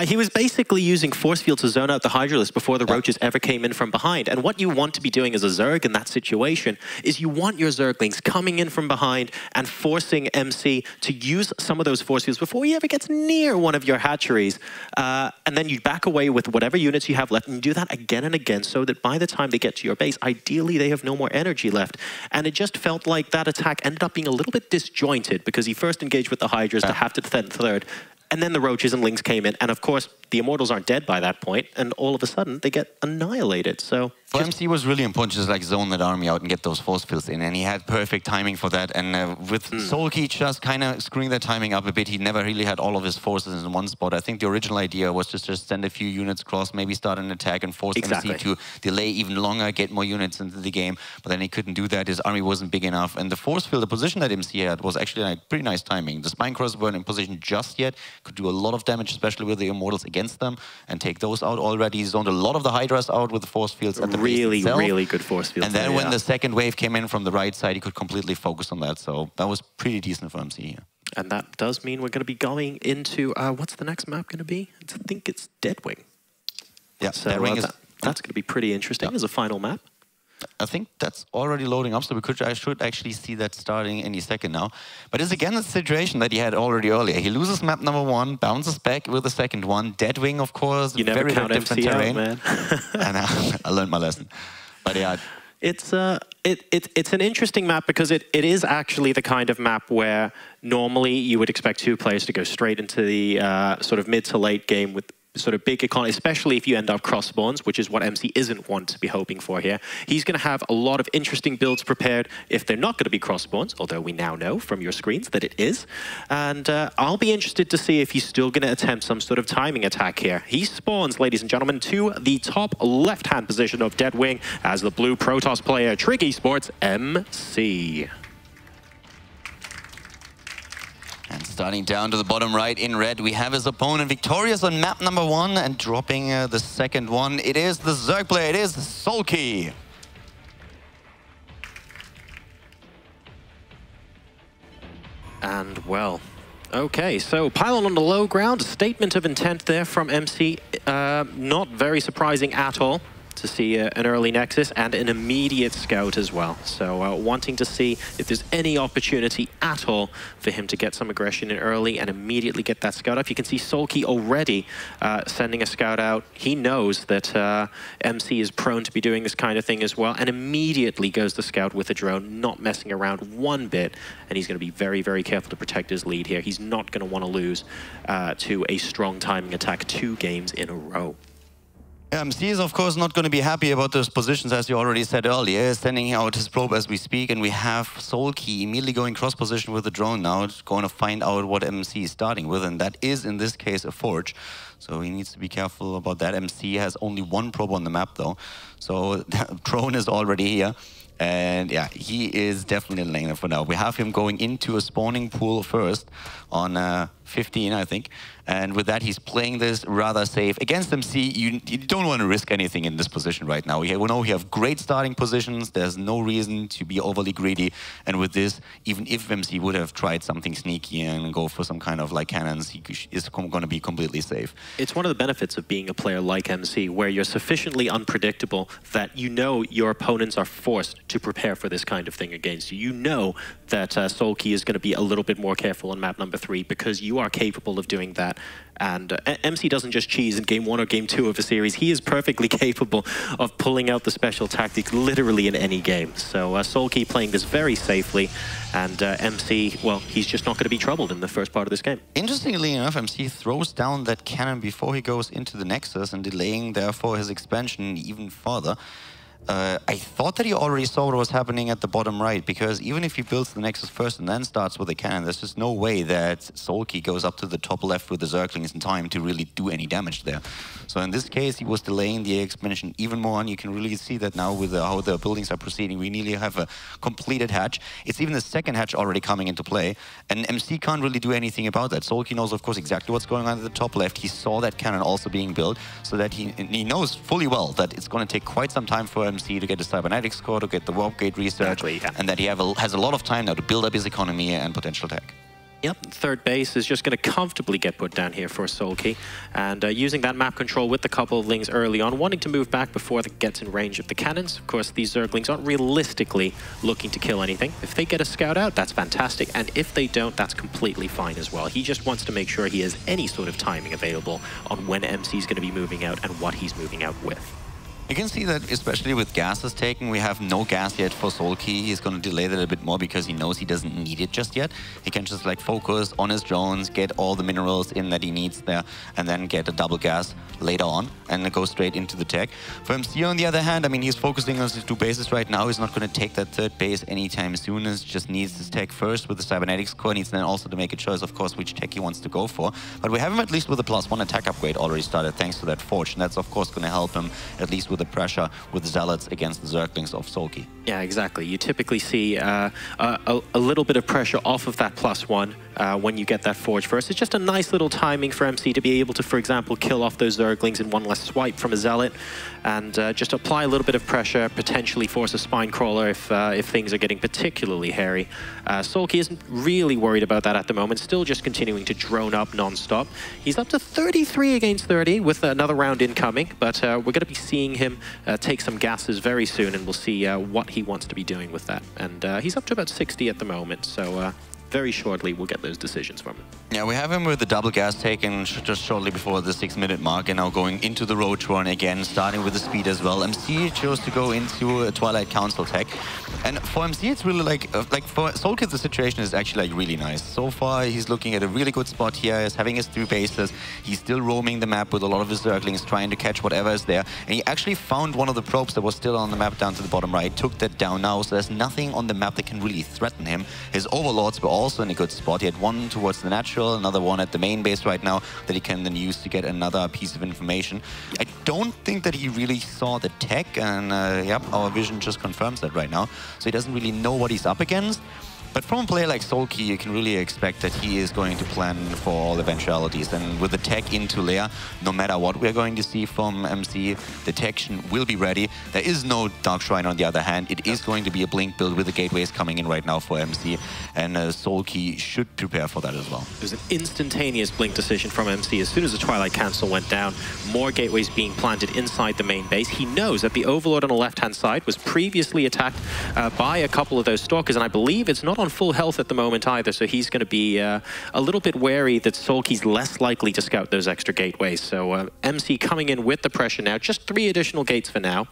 He was basically using force field to zone out the Hydralisk before the roaches ever came in from behind. And what you want to be doing as a Zerg in that situation is you want your Zerglings coming in from behind and forcing MC to use some of those force fields before he ever gets near one of your hatcheries. And then you back away with whatever units you have left, and you do that again and again, so that by the time they get to your base, ideally they have no more energy left. And it just felt like that attack ended up being a little bit disjointed, because he first engaged with the Hydras to have to defend third, and then the Roaches and Lings came in, and of course the Immortals aren't dead by that point, and all of a sudden they get annihilated. So for MC, it was really important to just like zone that army out and get those force fields in, and he had perfect timing for that. And with Soulkey just kind of screwing that timing up a bit, he never really had all of his forces in one spot. I think the original idea was just send a few units across, maybe start an attack and force MC to delay even longer, get more units into the game. But then he couldn't do that. His army wasn't big enough, and the force field, the position that MC had, was actually like pretty nice timing. The spine crawlers weren't in position just yet, could do a lot of damage, especially with the Immortals against them, and take those out already. He zoned a lot of the Hydras out with the force fields at the base itself. Really good force fields. And then when the second wave came in from the right side, he could completely focus on that. So that was pretty decent for MC here. And that does mean we're going to be going into, what's the next map going to be? I think it's Deadwing. Yeah, so that's going to be pretty interesting as a final map. I think that's already loading up, so I should actually see that starting any second now. But it's again a situation that he had already earlier. He loses map number 1, bounces back with the second one. Deadwing, of course, very different terrain. Man. And I learned my lesson. But yeah. It's an interesting map because it is actually the kind of map where normally you would expect 2 players to go straight into the sort of mid to late game with sort of big economy, especially if you end up cross spawns, which is what MC isn't want to be hoping for here. He's going to have a lot of interesting builds prepared if they're not going to be cross spawns, although we now know from your screens that it is. And I'll be interested to see if he's still going to attempt some sort of timing attack here. He spawns, ladies and gentlemen, to the top left-hand position of Deadwing as the blue Protoss player, Trig Esports MC. And starting down to the bottom right in red, we have his opponent victorious on map number 1 and dropping the second one. It is the Zerg player, it is Soulkey. And well, okay, so pylon on the low ground, statement of intent there from MC. Not very surprising at all to see an early Nexus and an immediate scout as well. So wanting to see if there's any opportunity at all for him to get some aggression in early and immediately get that scout up. You can see Soulkey already sending a scout out. He knows that MC is prone to be doing this kind of thing as well, and immediately goes the scout with a drone, not messing around one bit, and he's going to be very, very careful to protect his lead here. He's not going to want to lose to a strong timing attack 2 games in a row. MC is of course not going to be happy about those positions, as you already said earlier, sending out his probe as we speak, and we have Soulkey immediately going cross position with the drone now, just going to find out what MC is starting with, and that is in this case a forge. So he needs to be careful about that. MC has only 1 probe on the map though, so the drone is already here. And yeah, he is definitely in lane for now. We have him going into a spawning pool first on 15, I think. And with that, he's playing this rather safe. Against MC, you don't want to risk anything in this position right now. We know you have great starting positions. There's no reason to be overly greedy. And with this, even if MC would have tried something sneaky and go for some kind of like cannons, he is going to be completely safe. It's one of the benefits of being a player like MC, where you're sufficiently unpredictable that you know your opponents are forced to prepare for this kind of thing against you. You know that Soulkey is going to be a little bit more careful on map number 3 because you are capable of doing that. And MC doesn't just cheese in game 1 or game 2 of a series. He is perfectly capable of pulling out the special tactics literally in any game. So Soulkey playing this very safely, and MC, well, he's just not going to be troubled in the first part of this game. Interestingly enough, MC throws down that cannon before he goes into the Nexus and delaying therefore his expansion even further. I thought that he already saw what was happening at the bottom right, because even if he builds the Nexus first and then starts with the cannon, there's just no way that Soulkey goes up to the top left with the Zerglings in time to really do any damage there. So in this case, he was delaying the expansion even more, and you can really see that now with how the buildings are proceeding. We nearly have a completed hatch. It's even the second hatch already coming into play, and MC can't really do anything about that. Soulkey knows, of course, exactly what's going on at the top left. He saw that cannon also being built, so that he knows fully well that it's going to take quite some time for MC to get the cybernetics core, to get the warp gate research, and that he has a lot of time now to build up his economy and potential tech. Yep, third base is just going to comfortably get put down here for Soulkey, and using that map control with the couple of lings early on, wanting to move back before it gets in range of the cannons. Of course, these Zerglings aren't realistically looking to kill anything. If they get a scout out, that's fantastic, and if they don't, that's completely fine as well. He just wants to make sure he has any sort of timing available on when MC is going to be moving out and what he's moving out with. You can see that especially with gases taken, we have no gas yet for Soulkey. He's going to delay that a bit more because he knows he doesn't need it just yet. He can just like focus on his drones, get all the minerals in that he needs there, and then get a double gas later on and go straight into the tech. For MC, on the other hand, I mean, he's focusing on his 2 bases right now. He's not going to take that third base anytime soon. He just needs his tech first with the cybernetics core. Needs then also to make a choice, of course, which tech he wants to go for. But we have him at least with a +1 attack upgrade already started thanks to that forge, and that's of course going to help him at least with the pressure with the Zealots against the Zerglings of Soulkey. Yeah, exactly. You typically see a little bit of pressure off of that +1 when you get that forge first. It's just a nice little timing for MC to be able to, for example, kill off those Zerglings in one less swipe from a Zealot, and just apply a little bit of pressure, potentially force a spine crawler if things are getting particularly hairy. Soulkey isn't really worried about that at the moment, still just continuing to drone up non-stop. He's up to 33 against 30 with another round incoming, but we're going to be seeing him take some gases very soon, and we'll see what he wants to be doing with that. And he's up to about 60 at the moment, so very shortly we'll get those decisions from him. Yeah, we have him with the double gas taken just shortly before the 6-minute mark, and now going into the road run again, starting with the speed as well. MC chose to go into a Twilight Council tech, and for MC it's really like for Soulkey the situation is actually like really nice. So far he's looking at a really good spot here. He's having his 3 bases. He's still roaming the map with a lot of his Zerglings, trying to catch whatever is there, and he actually found one of the probes that was still on the map down to the bottom right. Took that down now, so there's nothing on the map that can really threaten him. His overlords were also in a good spot. He had one towards the natural, another one at the main base right now that he can then use to get another piece of information. I don't think that he really saw the tech, and yep, our vision just confirms that right now. So he doesn't really know what he's up against. But from a player like Soulkey, you can really expect that he is going to plan for all eventualities. And with the tech into layer, no matter what we're going to see from MC, detection will be ready. There is no Dark Shrine on the other hand. It is going to be a Blink build with the gateways coming in right now for MC. And Soulkey should prepare for that as well. There's an instantaneous Blink decision from MC. As soon as the Twilight Council went down, more gateways being planted inside the main base. He knows that the Overlord on the left-hand side was previously attacked by a couple of those Stalkers, and I believe it's not on full health at the moment either, so he's going to be a little bit wary that Soulkey's less likely to scout those extra gateways. So MC coming in with the pressure now, just 3 additional gates for now.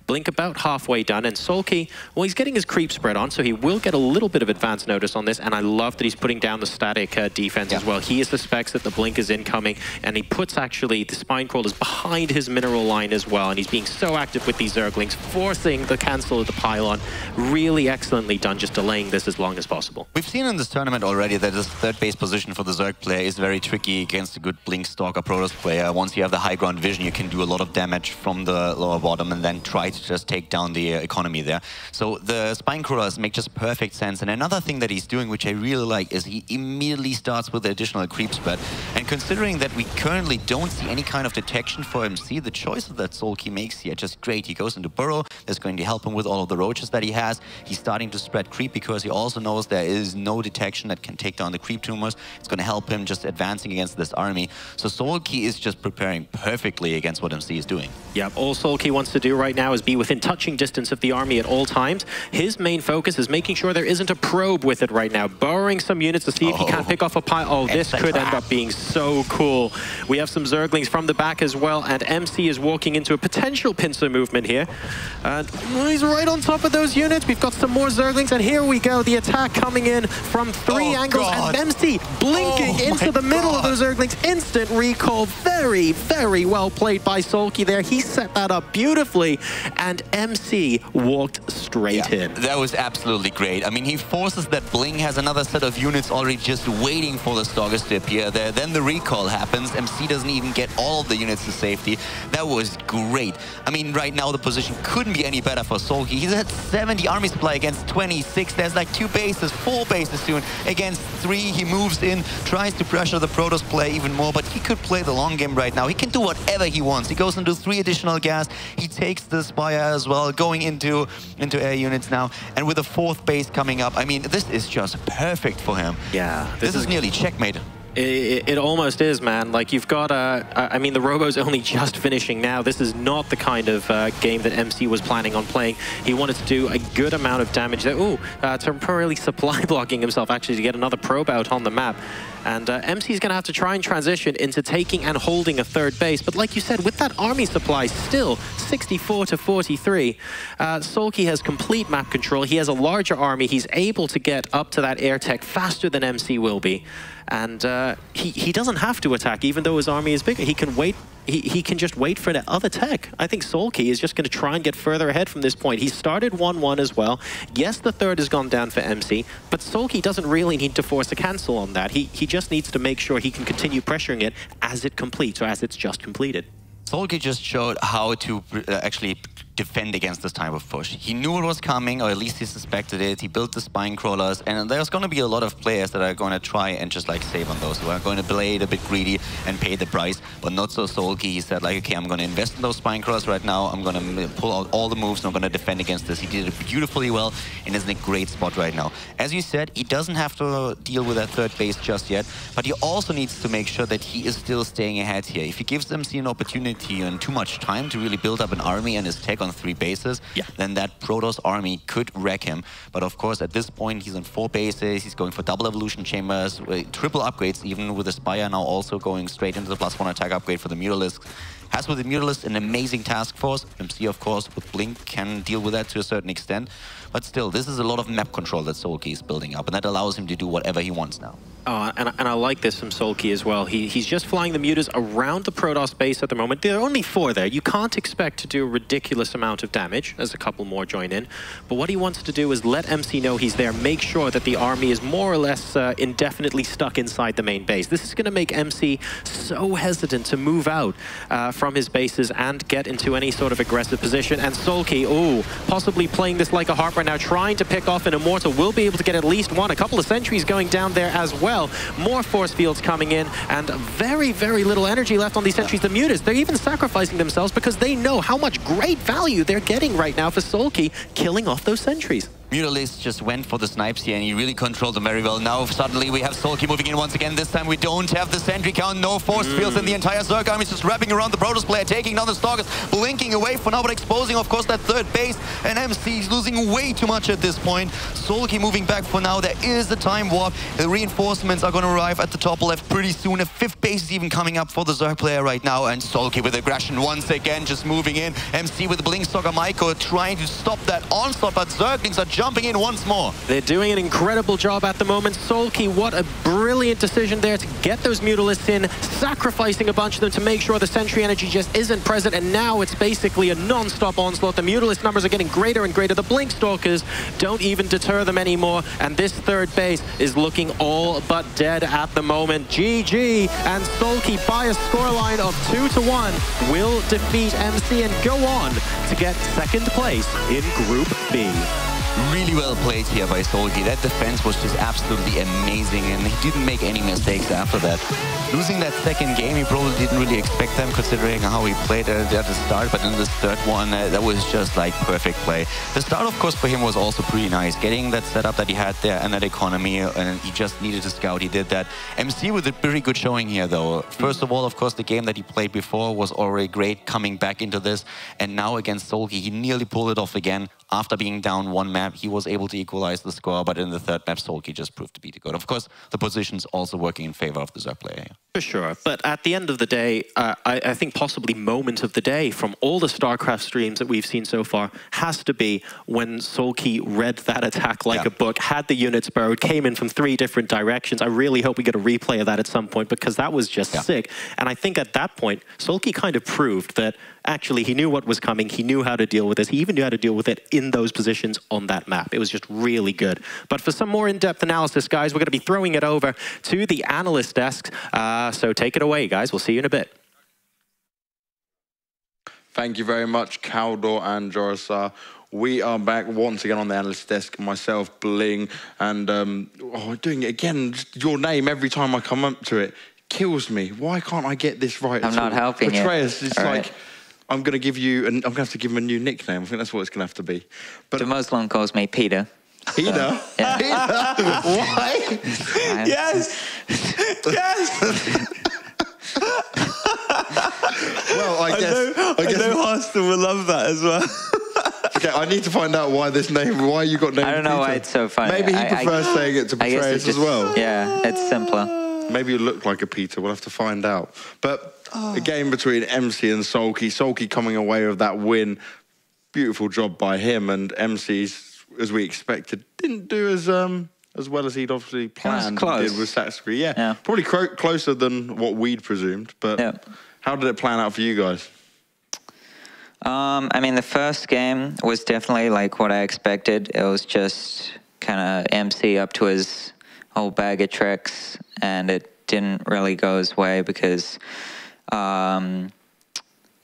Blink about halfway done, and Soulkey, well, he's getting his creep spread on, so he will get a little bit of advance notice on this, and I love that he's putting down the static defense as well. He suspects that the Blink is incoming, and he puts actually the Spine Crawlers behind his mineral line as well, and he's being so active with these Zerglings, forcing the cancel of the pylon. Really excellently done, just delaying this as long as possible. We've seen in this tournament already that this third base position for the Zerg player is very tricky against a good Blink Stalker Protoss player. Once you have the high ground vision, you can do a lot of damage from the lower bottom and then try to just take down the economy there. So the Spine Crawlers make just perfect sense. And another thing that he's doing, which I really like, is he immediately starts with the additional creep spread. And considering that we currently don't see any kind of detection for MC, the choices that Soulkey makes here are just great. He goes into Burrow, that's going to help him with all of the roaches that he has. He's starting to spread creep because he also knows there is no detection that can take down the creep tumors. It's going to help him just advancing against this army. So Soulkey is just preparing perfectly against what MC is doing. Yeah, all Soulkey wants to do right now is be within touching distance of the army at all times. His main focus is making sure there isn't a probe with it right now, burrowing some units to see if he can't pick off a pile. Oh, this could end up being so cool. We have some Zerglings from the back as well, and MC is walking into a potential pincer movement here. And he's right on top of those units. We've got some more Zerglings, and here we go. The attack coming in from 3 angles, and MC blinking into the middle of those Zerglings. Instant recall. Very, very well played by Soulkey there. He set that up beautifully, and MC walked straight in. That was absolutely great. I mean, he forces that Blink, has another set of units already just waiting for the Stalkers to appear there. Then the recall happens. MC doesn't even get all of the units to safety. That was great. I mean, right now the position couldn't be any better for Soulkey. He's at 70 army supply against 26. There's like 2 bases, 4 bases soon against 3. He moves in, tries to pressure the Protoss play even more, but he could play the long game right now. He can do whatever he wants. He goes into 3 additional gas. He takes the Spire as well, going into air units now, and with a 4th base coming up, I mean, this is just perfect for him. Yeah, this is nearly checkmate. It almost is, man. Like, you've got, I mean, the Robo's only just finishing now. This is not the kind of game that MC was planning on playing. He wanted to do a good amount of damage there. Ooh, temporarily supply blocking himself, actually, to get another probe out on the map. And MC's going to have to try and transition into taking and holding a 3rd base. But like you said, with that army supply still 64 to 43, Soulkey has complete map control. He has a larger army. He's able to get up to that air tech faster than MC will be. And he doesn't have to attack, even though his army is bigger. He can wait. He can just wait for the other tech. I think Soulkey is just going to try and get further ahead from this point. He started 1-1 as well. Yes, the 3rd has gone down for MC, but Soulkey doesn't really need to force a cancel on that. He just needs to make sure he can continue pressuring it as it completes, or as it's just completed. Soulkey just showed how to actually defend against this type of push. He knew it was coming, or at least he suspected it. He built the Spine Crawlers, and there's going to be a lot of players that are going to try and just like save on those, who are going to play it a bit greedy and pay the price, but not so Soulkey. He said like, okay, I'm going to invest in those Spine Crawlers right now. I'm going to pull out all the moves, and I'm going to defend against this. He did it beautifully well, and is in a great spot right now. As you said, he doesn't have to deal with that 3rd base just yet, but he also needs to make sure that he is still staying ahead here. If he gives MC an opportunity and too much time to really build up an army and his tech on 3 bases, then that Protoss army could wreck him. But of course, at this point, he's on 4 bases, he's going for double evolution chambers, triple upgrades even, with the Spire now also going straight into the +1 attack upgrade for the Mutalisk. Has with the Mutalisk an amazing task force. MC, of course, with Blink can deal with that to a certain extent. But still, this is a lot of map control that Soulkey is building up, and that allows him to do whatever he wants now. And I like this from Soulkey as well. He's just flying the Mutas around the Protoss base at the moment. There are only 4 there. You can't expect to do a ridiculous amount of damage as a couple more join in. But what he wants to do is let MC know he's there, make sure that the army is more or less indefinitely stuck inside the main base. This is going to make MC so hesitant to move out from his bases and get into any sort of aggressive position. And Soulkey, possibly playing this like a harp right now, trying to pick off an Immortal, will be able to get at least one. A couple of sentries going down there as well. More force fields coming in, and very, very little energy left on these sentries. The Mutas, they're even sacrificing themselves because they know how much great value they're getting right now for Soulkey, killing off those sentries. Mutalisk just went for the snipes here, and he really controlled them very well. Now suddenly we have Soulkey moving in once again. This time we don't have the sentry count, no force fields, and the entire Zerg army is just wrapping around the Protoss player, taking down the Stalkers, blinking away for now, but exposing, of course, that 3rd base. And MC is losing way too much at this point. Soulkey moving back for now. There is a time warp. The reinforcements are going to arrive at the top left pretty soon. A 5th base is even coming up for the Zerg player right now, and Soulkey with aggression once again, just moving in. MC with the Blink Stalker Maiko trying to stop that onslaught, but Zerglings are jumping in once more. They're doing an incredible job at the moment. Soulkey, what a brilliant decision there to get those Mutalisks in, sacrificing a bunch of them to make sure the sentry energy just isn't present, and now it's basically a non-stop onslaught. The Mutalisk numbers are getting greater and greater. The Blink Stalkers don't even deter them anymore, and this 3rd base is looking all but dead at the moment. GG, and Soulkey, by a scoreline of 2-1, will defeat MC and go on to get 2nd place in Group B. Really well played here by Soulkey. That defense was just absolutely amazing, and he didn't make any mistakes after that. Losing that 2nd game, he probably didn't really expect them, considering how he played at the start, but in this 3rd one, that was just like perfect play. The start, of course, for him was also pretty nice. Getting that setup that he had there and that economy, and he just needed to scout. He did that. MC with a pretty good showing here, though. First of all, of course, the game that he played before was already great, coming back into this, and now against Soulkey, he nearly pulled it off again. After being down 1 map, he was able to equalize the score, but in the 3rd map, Soulkey just proved to be the good. Of course, the position's also working in favor of the Zerg player here. For sure, but at the end of the day, I think possibly moment of the day from all the Starcraft streams that we've seen so far has to be when Soulkey read that attack like a book, had the units burrowed, came in from 3 different directions. I really hope we get a replay of that at some point, because that was just sick. And I think at that point, Soulkey kind of proved that actually he knew what was coming, he knew how to deal with this, he even knew how to deal with it in those positions on that map. It was just really good. But for some more in-depth analysis, guys, we're going to be throwing it over to the analyst desk. So take it away, guys. We'll see you in a bit. Thank you very much, Kaldor and Jorasar. We are back once again on the analyst desk. Myself, Bling, and doing it again. Just your name every time I come up to it kills me. Why can't I get this right? I'm not helping you. Betrayers, it's like, I'm going to give you, I'm going to have to give him a new nickname. I think that's what it's going to have to be. But the Muslim calls me Peter. Peter? So, yeah. Peter? Why? Yes! Yes! Well, I guess I know Harston will love that as well. Okay, I need to find out why this name, why you got named I don't know Peter. why it's so funny. Maybe he prefers saying it to Betrayers as well. Yeah, it's simpler. Maybe you look like a Peter, we'll have to find out. But a game between MC and Soulkey. Soulkey coming away with that win. Beautiful job by him, and MC's, as we expected, didn't do as well as he'd obviously planned. Close. Did with Satsbury. Yeah, probably closer than what we'd presumed. But how did it plan out for you guys? I mean, the first game was definitely like what I expected. It was just kind of MC up to his whole bag of tricks, and it didn't really go his way because, yeah,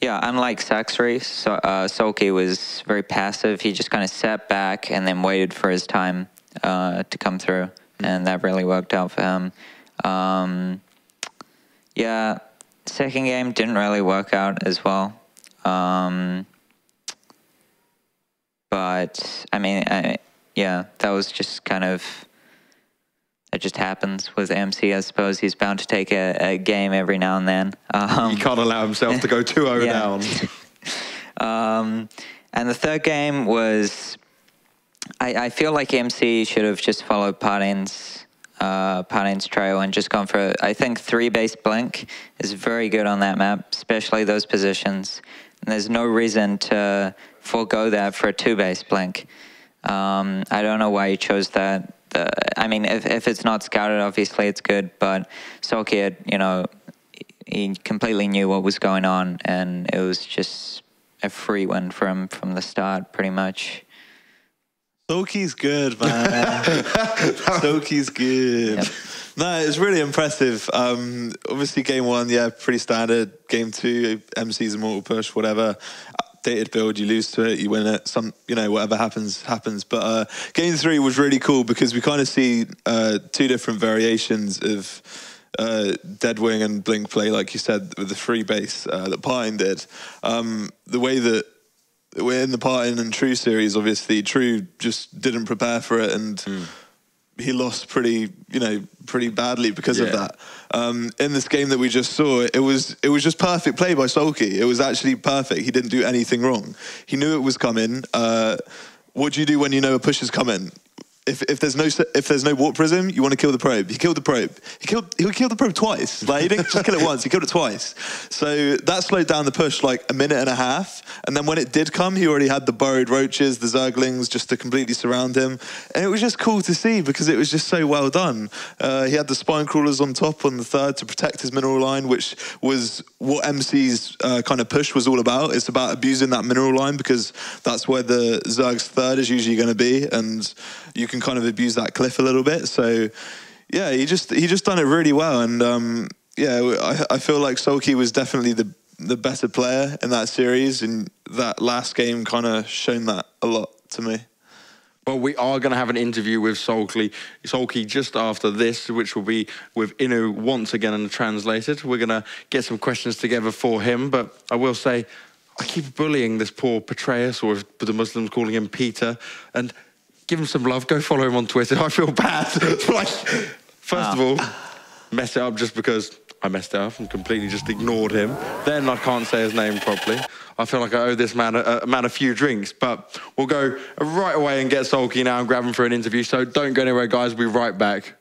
unlike Satsbury, Soulkey was very passive. He just kind of sat back and then waited for his time to come through, and that really worked out for him. Yeah, second game didn't really work out as well. But I mean, yeah, that was just kind of, it just happens with MC. I suppose he's bound to take a game every now and then. He can't allow himself to go 2-0 down. And the third game was, I feel like MC should have just followed Pardin's trail and just gone for, I think 3-base blink is very good on that map, especially those positions. And there's no reason to forego that for a 2-base blink. I don't know why he chose that. I mean, if it's not scouted, obviously it's good, but Soulkey had, you know, he completely knew what was going on, and it was just a free win from the start, pretty much. Soulkey's good, man. Soulkey's good. Yep. No, it's really impressive. Obviously, game 1, yeah, pretty standard. Game 2, MC's Immortal Push, whatever. Dated build, you lose to it, you win it. You know, whatever happens, happens. But game 3 was really cool because we kind of see 2 different variations of Deadwing and Blink play, like you said, with the 3-base that Pardin did. The way that we're in the Pardin and True series, obviously, True just didn't prepare for it, and he lost pretty badly because of that. In this game that we just saw, it was just perfect play by Soulkey. It was actually perfect. He didn't do anything wrong. He knew it was coming. What do you do when you know a push is coming? If there's no warp prism, you want to kill the probe. He killed the probe. He killed the probe twice. Like, he didn't just kill it once. He killed it twice. So that slowed down the push like a minute and a half. And then when it did come, he already had the burrowed roaches, the zerglings, just to completely surround him. And it was just cool to see because it was just so well done. He had the spine crawlers on top on the 3rd to protect his mineral line, which was what MC's kind of push was all about. It's about abusing that mineral line because that's where the Zerg's 3rd is usually going to be, and you can kind of abuse that cliff a little bit. So yeah, he just done it really well. And yeah, I feel like Soulkey was definitely the better player in that series, and that last game kind of shown that a lot to me. Well, we are going to have an interview with Soulkey just after this, which will be with Inu once again untranslated. We're going to get some questions together for him, but I will say, I keep bullying this poor Petraeus, or the Muslims calling him Peter, and give him some love. Go follow him on Twitter. I feel bad. Like, first of all, mess it up just because I messed it up and completely just ignored him. Then I can't say his name properly. I feel like I owe this man a few drinks. But we'll go right away and get Soulkey now and grab him for an interview. So don't go anywhere, guys. We'll be right back.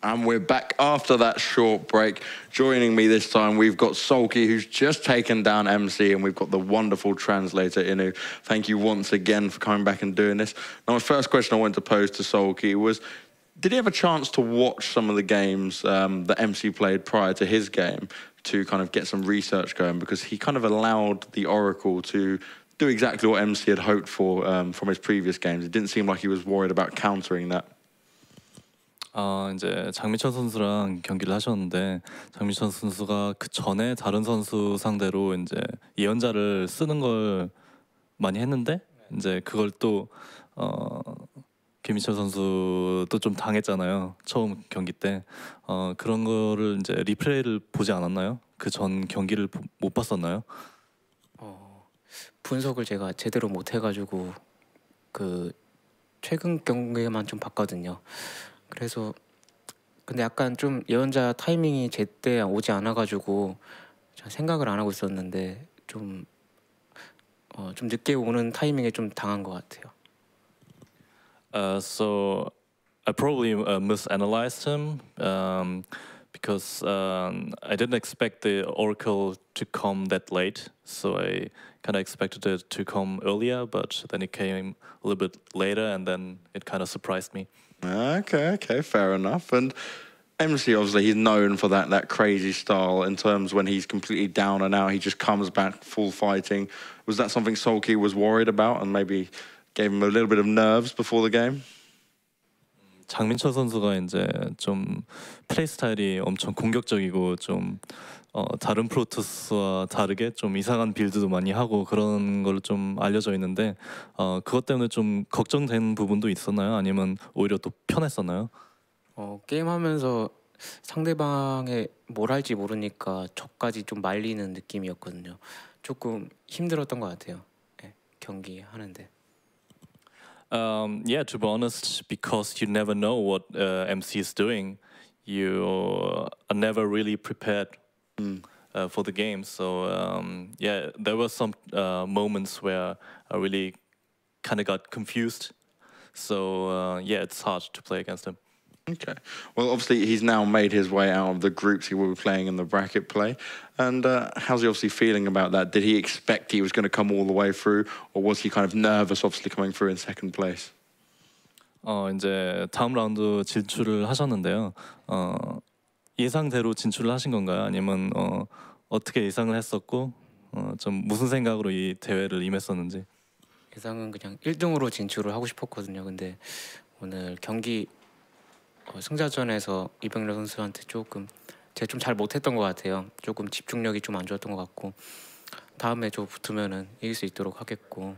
And we're back after that short break. Joining me this time, we've got Soulkey, who's just taken down MC, and we've got the wonderful translator, Inu. Thank you once again for coming back and doing this. Now, my first question I wanted to pose to Soulkey was, did he have a chance to watch some of the games that MC played prior to his game to kind of get some research going? Because he kind of allowed the Oracle to do exactly what MC had hoped for from his previous games. It didn't seem like he was worried about countering that. 이제 장미철 선수랑 경기를 하셨는데 장미철 선수가 그 전에 다른 선수 상대로 이제 예언자를 쓰는 걸 많이 했는데 이제 그걸 또 김희철 선수도 좀 당했잖아요. 처음 경기 때 그런 거를 이제 리플레이를 보지 않았나요? 그 전 경기를 못 봤었나요? 분석을 제가 제대로 못 해가지고 그 최근 경기에만 좀 봤거든요. 그래서 근데 약간 좀 예언자 타이밍이 제때 오지 않아가지고 생각을 안 하고 있었는데 좀 늦게 오는 타이밍에 좀 당한 것 같아요. So I probably misanalyzed him because I didn't expect the Oracle to come that late. So I kind of expected it to come earlier, but then it came a little bit later, and then it kind of surprised me. Okay, fair enough. And MC, obviously, he's known for that crazy style in terms when he's completely down and out, he just comes back full fighting. Was that something Soulkey was worried about and maybe gave him a little bit of nerves before the game? 장민철 선수가 이제 좀 플레이 스타일이 엄청 공격적이고 좀 다른 프로토스와 다르게 좀 이상한 빌드도 많이 하고 그런 걸로 좀 알려져 있는데 그것 때문에 좀 걱정된 부분도 있었나요? 아니면 오히려 또 편했었나요? 게임하면서 상대방의 뭘 할지 모르니까 저까지 좀 말리는 느낌이었거든요. 조금 힘들었던 것 같아요. 네, 경기 하는데. Yeah, to be honest, because you never know what MC is doing, you are never really prepared for the game. So yeah, there were some moments where I really kind of got confused. So yeah, it's hard to play against him. Okay. Well, obviously, he's now made his way out of the groups he will be playing in the bracket play. And how's he obviously feeling about that? Did he expect he was going to come all the way through? Or was he kind of nervous, obviously, coming through in second place? 이제 다음 라운드 진출을 하셨는데요. 예상대로 진출을 하신 건가요? 아니면 어떻게 예상을 했었고 좀 무슨 생각으로 이 대회를 임했었는지? 예상은 그냥 1등으로 진출을 하고 싶었거든요. 근데 오늘 경기 승자전에서 이병렬 선수한테 조금 제가 좀 잘 못했던 것 같아요. 조금 집중력이 좀 안 좋았던 것 같고 다음에 저 붙으면은 이길 수 있도록 하겠고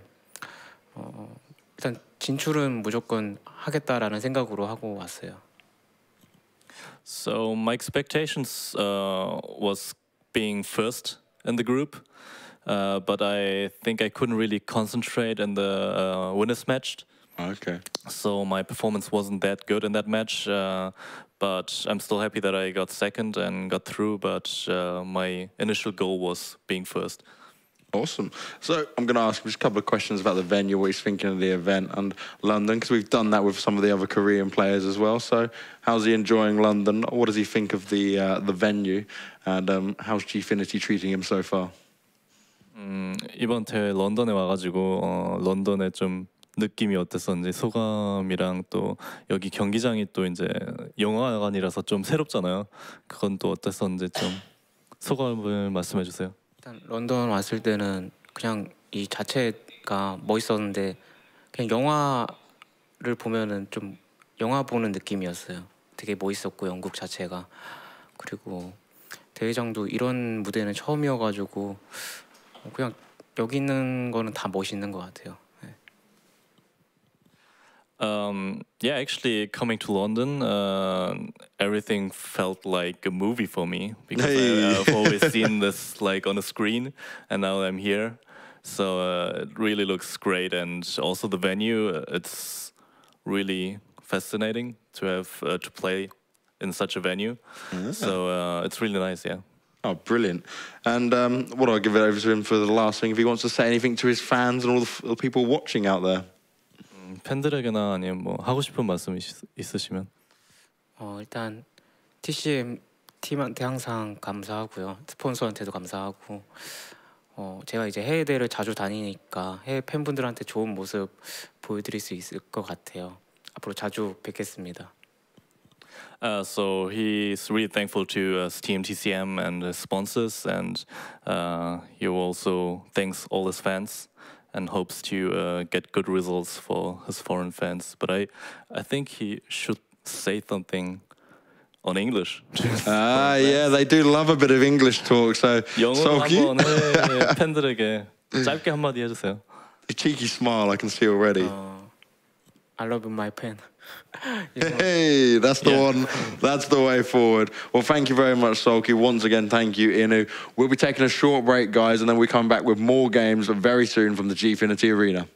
일단 진출은 무조건 하겠다라는 생각으로 하고 왔어요. So my expectations was being first in the group, but I think I couldn't really concentrate in the winners match. Okay. So my performance wasn't that good in that match, but I'm still happy that I got second and got through, but my initial goal was being first. Awesome. So I'm going to ask just a couple of questions about the venue, what he's thinking of the event and London, because we've done that with some of the other Korean players as well. So how's he enjoying London? What does he think of the venue? And how's Gfinity treating him so far? 이번 대회 런던에 와가지고 런던에 좀 느낌이 어땠었는지 소감이랑 또 여기 경기장이 또 이제 영화관이라서 좀 새롭잖아요. 그건 또 어땠었는지 좀 소감을 말씀해 주세요. 일단 런던 왔을 때는 그냥 이 자체가 멋있었는데 그냥 영화를 보면은 좀 영화 보는 느낌이었어요. 되게 멋있었고 영국 자체가 그리고 대회장도 이런 무대는 처음이어가지고 그냥 여기 있는 거는 다 멋있는 것 같아요. Yeah, actually, coming to London, everything felt like a movie for me because I've always seen this like on a screen, and now I'm here. So it really looks great, and also the venue. It's really fascinating to have to play in such a venue. So it's really nice, yeah. Oh, brilliant. And what I'll give it over to him for the last thing, if he wants to say anything to his fans and all the people watching out there. 팬들에게나 아니면 뭐 하고 싶은 말씀 있으시면 일단 TCM 팀한테 항상 감사하고요. 스폰서한테도 감사하고 제가 이제 해외 대회를 자주 다니니까 해외 팬분들한테 좋은 모습 보여드릴 수 있을 것 같아요. 앞으로 자주 뵙겠습니다. So he's really thankful to Team TCM and the sponsors, and he also thanks all his fans and hopes to get good results for his foreign fans. But I think he should say something on English. Yeah, they do love a bit of English talk. So 영어로 Soulkey? 한번 팬들에게 짧게 한마디 해주세요. A cheeky smile I can see already. I love my pen. Hey, that's the one. That's the way forward. Well, thank you very much, Soulkey. Once again, thank you, Inu. We'll be taking a short break, guys, and then we come back with more games very soon from the Gfinity Arena.